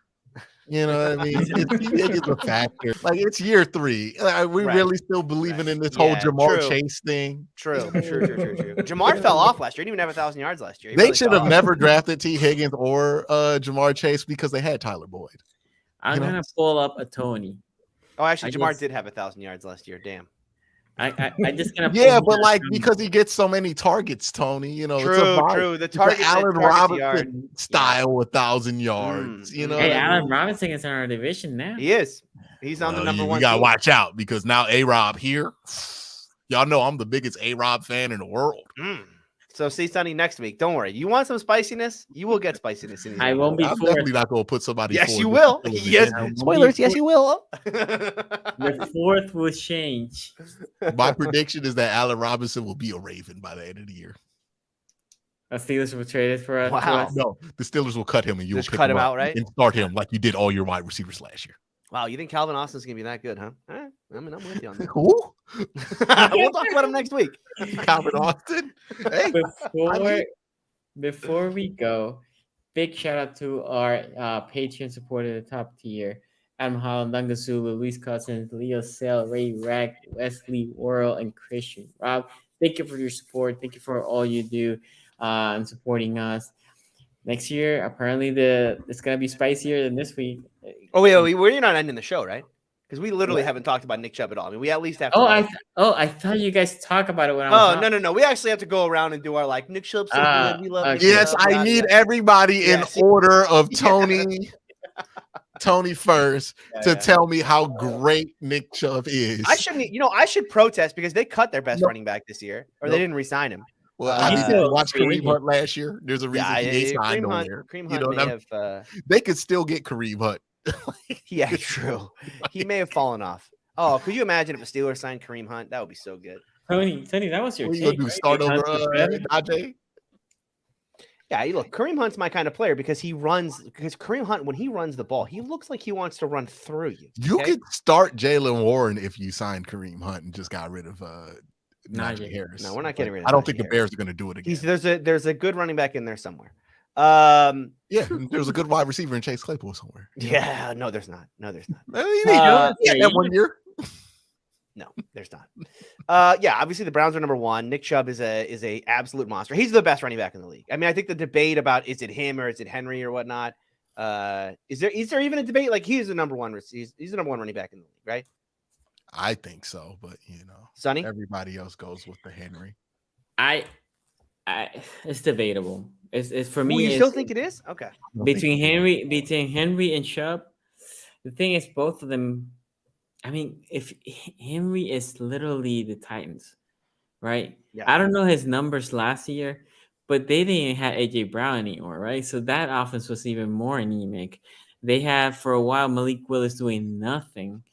You know what I mean? It's a factor. Like it's year 3. Are we Right. really still believing in this Yeah, whole Jamar true. Chase thing? True. Jamar fell off last year. He didn't even have 1,000 yards last year. He They really should fell have off. never drafted T. Higgins or Jamar Chase because they had Tyler Boyd. I'm You know? gonna pull up a Tony. Oh, actually, I Jamar just- did have 1,000 yards last year. Damn. I just gonna Yeah, pull but him like up. because he gets so many targets, Tony. You know, it's a True. vibe. The It's target, an Allen the target Robinson yard. style 1,000 yards. You know, Hey, what I mean? Allen Robinson is in our division now. He is. He's on the number 1 You gotta team. watch out because now A-Rob here. Y'all know I'm the biggest A-Rob fan in the world. So see Sonny next week. Don't worry. You want some spiciness? You will get spiciness. In these I games. won't be I'm fourth. definitely not gonna put somebody. Yes, forward you just will. to kill him Yes. again. Spoilers. Yes, you will. The 4th will change. My prediction is that Allen Robinson will be a Raven by the end of the year. The Steelers were traded for us. Wow. No, the Steelers will cut him and you will Just pick cut him up out, right? and start him like you did all your wide receivers last year. Wow, you think Calvin Austin's gonna be that good, huh? All right. I mean, I'm with you on that. Who? We'll talk about him next week. Calvin Austin. Hey, Before we go, big shout out to our Patreon supporter, the top tier. Adam Holland, Dunga Zulu, Luis Cousins, Leo Sell, Ray Rack, Wesley Worrell, and Christian Rob. Thank you for your support. Thank you for all you do and supporting us. Next year, apparently it's gonna be spicier than this week. Oh wait, we're not ending the show, right? Because we literally haven't talked about Nick Chubb at all. I mean, we at least have to. I thought you guys talk about it when I was. Oh no. We actually have to go around and do our like Nick Chubb. We love Nick yes, Chubb, I need everybody in order of Tony. Tony first to tell me how great Nick Chubb is. I should protest because they cut their best running back this year, or they didn't re-sign him. Well, I need to watch Kareem Hunt last year. There's a reason he ain't signed nowhere. Kareem Hunt may have. They could still get Kareem Hunt. Yeah, true. He may have fallen off. Oh, could you imagine if the Steelers signed Kareem Hunt? That would be so good. Tony, that was your What are you take. gonna do? Start over Najee? Yeah, look, Kareem Hunt's my kind of player because Kareem Hunt, when he runs the ball, he looks like he wants to run through you. You could start Jalen Warren if you signed Kareem Hunt and just got rid of Najee Harris. No, we're not getting rid of I don't Najee think the Bears are going to do it again. There's a good running back in there somewhere. Yeah, there's a good wide receiver in Chase Claypool somewhere. Yeah, no, there's not. That 1 year. No, there's not. Yeah, obviously the Browns are number 1. Nick Chubb is a absolute monster. He's the best running back in the league. I mean, I think the debate about is it him or is it Henry or whatnot. Is there even a debate? Like he's the number 1. He's the number 1 running back in the league, right? I think so, but Sonny, everybody else goes with the Henry. It's debatable. It's for me. You still think it is? Okay. Between Henry and Chubb, the thing is, both of them. I mean, if Henry is literally the Titans, right? Yeah. I don't know his numbers last year, but they didn't have AJ Brown anymore, right? So that offense was even more anemic. They had for a while Malik Willis doing nothing,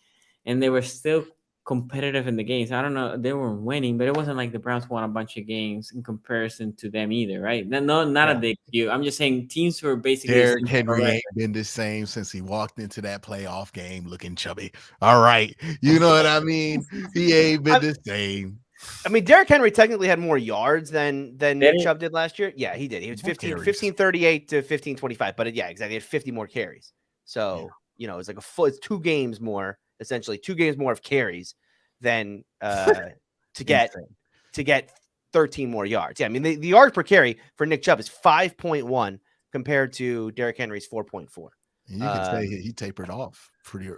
and they were still competitive in the games. I don't know, they weren't winning, but it wasn't like the Browns won a bunch of games in comparison to them either, right? Not a big deal. I'm just saying teams who are basically Derrick Henry ain't been the same since he walked into that playoff game looking chubby. All right, you know what I mean? He ain't been the same. I mean, Derrick Henry technically had more yards than Nick Chubb did last year. Yeah, he did. He was 1538 to 1525, but exactly. He had 50 more carries. So, it's like it's 2 games more, essentially 2 games more of carries than to get 13 more yards. Yeah, I mean, the yards per carry for Nick Chubb is 5.1 compared to Derrick Henry's 4.4. You can say he tapered off pretty in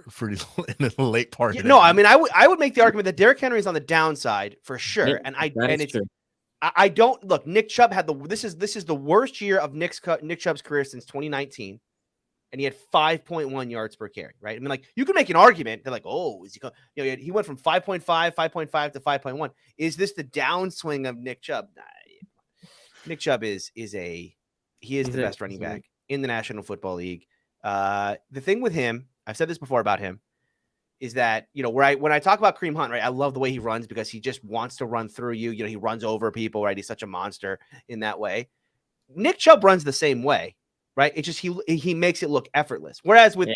the late part. No, I mean, I would make the argument that Derrick Henry is on the downside for sure, I don't look. Nick Chubb had this is the worst year of Nick Chubb's career since 2019. and he had 5.1 yards per carry, right? I mean, like, you could make an argument. They're like, oh, is he going? He went from 5.5 to 5.1. Is this the downswing of Nick Chubb? Nah, Nick Chubb is the best running back in the National Football League. The thing with him, I've said this before about him, is that, when I talk about Kareem Hunt, right, I love the way he runs because he just wants to run through you. He runs over people, right? He's such a monster in that way. Nick Chubb runs the same way, right? It's just he makes it look effortless. Whereas with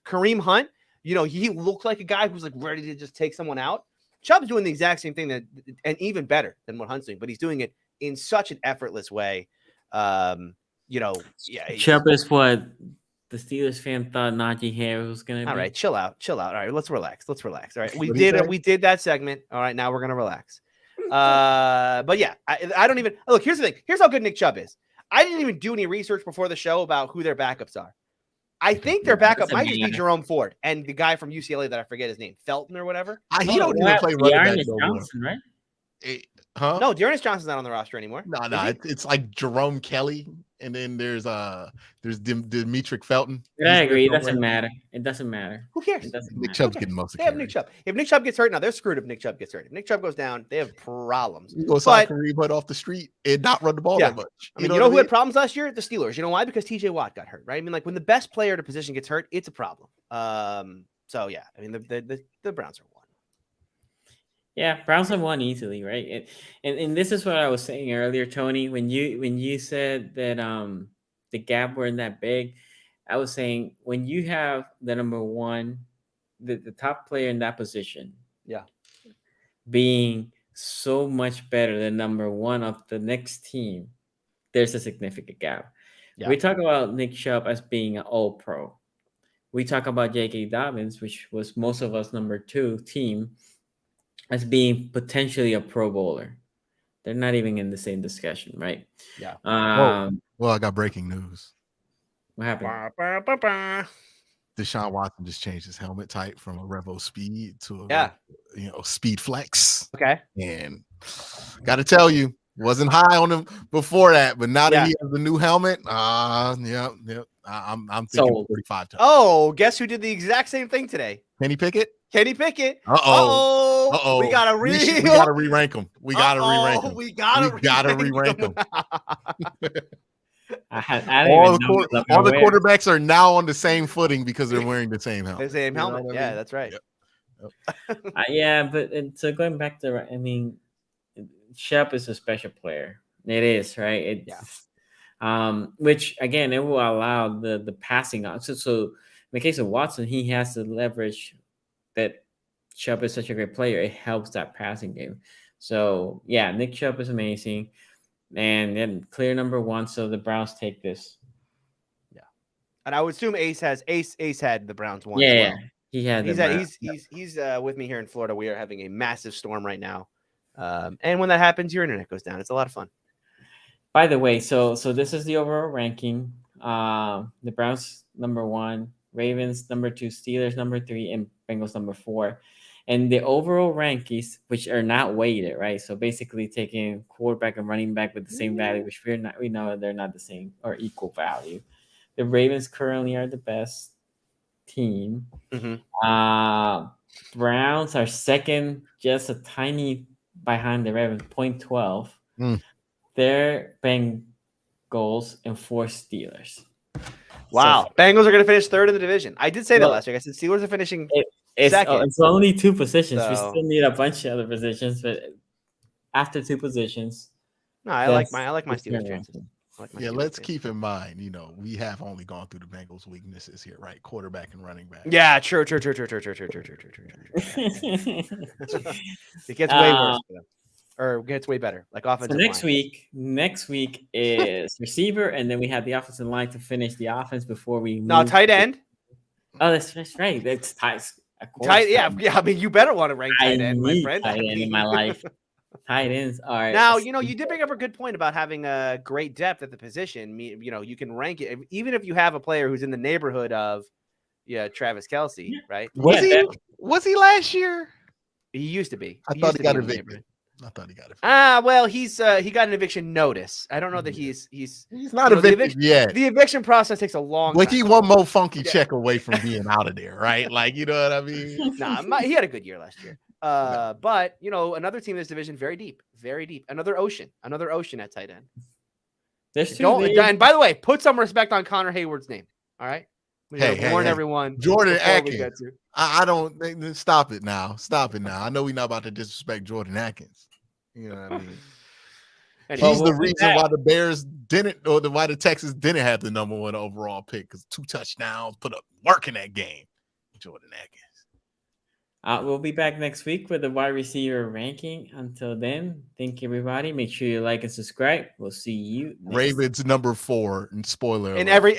Kareem Hunt, he looks like a guy who's like ready to just take someone out. Chubb's doing the exact same thing and even better than what Hunt's doing, but he's doing it in such an effortless way. Chubb is what the Steelers fan thought Najee Harris was gonna be. All right, chill out. All right, let's relax. All right, we did that segment. All right, now we're gonna relax. But yeah, I don't even look. Here's the thing. Here's how good Nick Chubb is. I didn't even do any research before the show about who their backups are. I think their backup might just be Jerome Ford and the guy from UCLA that I forget his name, Felton or whatever. He don't even play running back Johnson, right? Huh? No, Dearness Johnson's not on the roster anymore. No, it's like Jerome Kelly, and then there's Demetric Felton. Yeah, I agree. It doesn't matter. Who cares? Nick Chubb's getting most of the carries. Nick Chubb. If Nick Chubb gets hurt, now they're screwed if Nick Chubb gets hurt. If Nick Chubb goes down, they have problems. You go sign Kareem Hunt off the street and not run the ball that much. You know who had problems last year? The Steelers. You know why? Because TJ Watt got hurt, right? I mean, like, when the best player at a position gets hurt, it's a problem. So yeah, I mean, the Browns are one. Yeah, Browns have won easily, right? And this is what I was saying earlier, Tony. When you said that the gap weren't that big, I was saying when you have the number one, the top player in that position, being so much better than number one of the next team, there's a significant gap. Yeah. We talk about Nick Chubb as being an all-pro. We talk about J.K. Dobbins, which was most of us number 2 team, as being potentially a Pro Bowler. They're not even in the same discussion, right? Yeah. Well, I got breaking news. What happened? Deshaun Watson just changed his helmet type from a Revo Speed to a Speed Flex. Okay. And got to tell you, wasn't high on him before that, but now that he has the new helmet, I'm thinking sold. 45 times. Oh, guess who did the exact same thing today? Kenny Pickett. Uh-oh. We gotta re-rank him. We gotta re-rank him. All the quarterbacks are now on the same footing because they're wearing the same helmet. The same helmet. You know what I mean? That's right. Yep. But so going back to, Shep is a special player. It is, right? Which again, it will allow the passing on. So in the case of Watson, he has to leverage that Chubb is such a great player. It helps that passing game. So yeah, Nick Chubb is amazing, and then clear number 1. So the Browns take this. Yeah, and I would assume Ace had the Browns one. Yeah, he had. He's with me here in Florida. We are having a massive storm right now, and when that happens, your internet goes down. It's a lot of fun. By the way, so this is the overall ranking. The Browns number 1, Ravens number 2, Steelers number 3, and Bengals number 4. And the overall rankings, which are not weighted, right? So basically taking quarterback and running back with the same value, which we know they're not the same or equal value. The Ravens currently are the best team. Mm-hmm. Browns are second, just a tiny behind the Ravens, 0.12. They're Bengals and 4 Steelers. Wow. So, Bengals are going to finish 3rd in the division. I did say that last week. I said Steelers are finishing second. It's only 2 positions. So, we still need a bunch of other positions, but after 2 positions. No, I like my Steelers chances. Let's keep in mind, we have only gone through the Bengals' weaknesses here, right? Quarterback and running back. Yeah, true. It gets way worse for them. Or gets way better, like offensive line. Next week is receiver, and then we have the offensive line to finish the offense before we move. No, tight end. Oh, that's right. That's tight. Yeah. I mean, you better want to rank tight end, my friend. Tight end in my life. Tight ends are. Now, you did bring up a good point about having a great depth at the position. You can rank it even if you have a player who's in the neighborhood of, Travis Kelce, right? Was he last year? He used to be. I thought he got evicted. I thought he got it. Well, he got an eviction notice. I don't know that he's not evicted yet. The eviction process takes a long time. Like he one more funky check away from being out of there, right? Like, you know what I mean? He had a good year last year. But another team in this division, very deep. Another ocean at tight end. And by the way, put some respect on Connor Hayward's name. All right. Warn everyone. Jordan Atkins. I don't stop it now. I know we're not about to disrespect Jordan Atkins. You know what I mean? And he's the reason why the Bears didn't, or why the Texans didn't have the number 1 overall pick, because 2 touchdowns, put up work in that game. Jordan Atkins. We'll be back next week with the wide receiver ranking. Until then, thank you, everybody. Make sure you like and subscribe. We'll see you next Ravens number 4, and spoiler. And every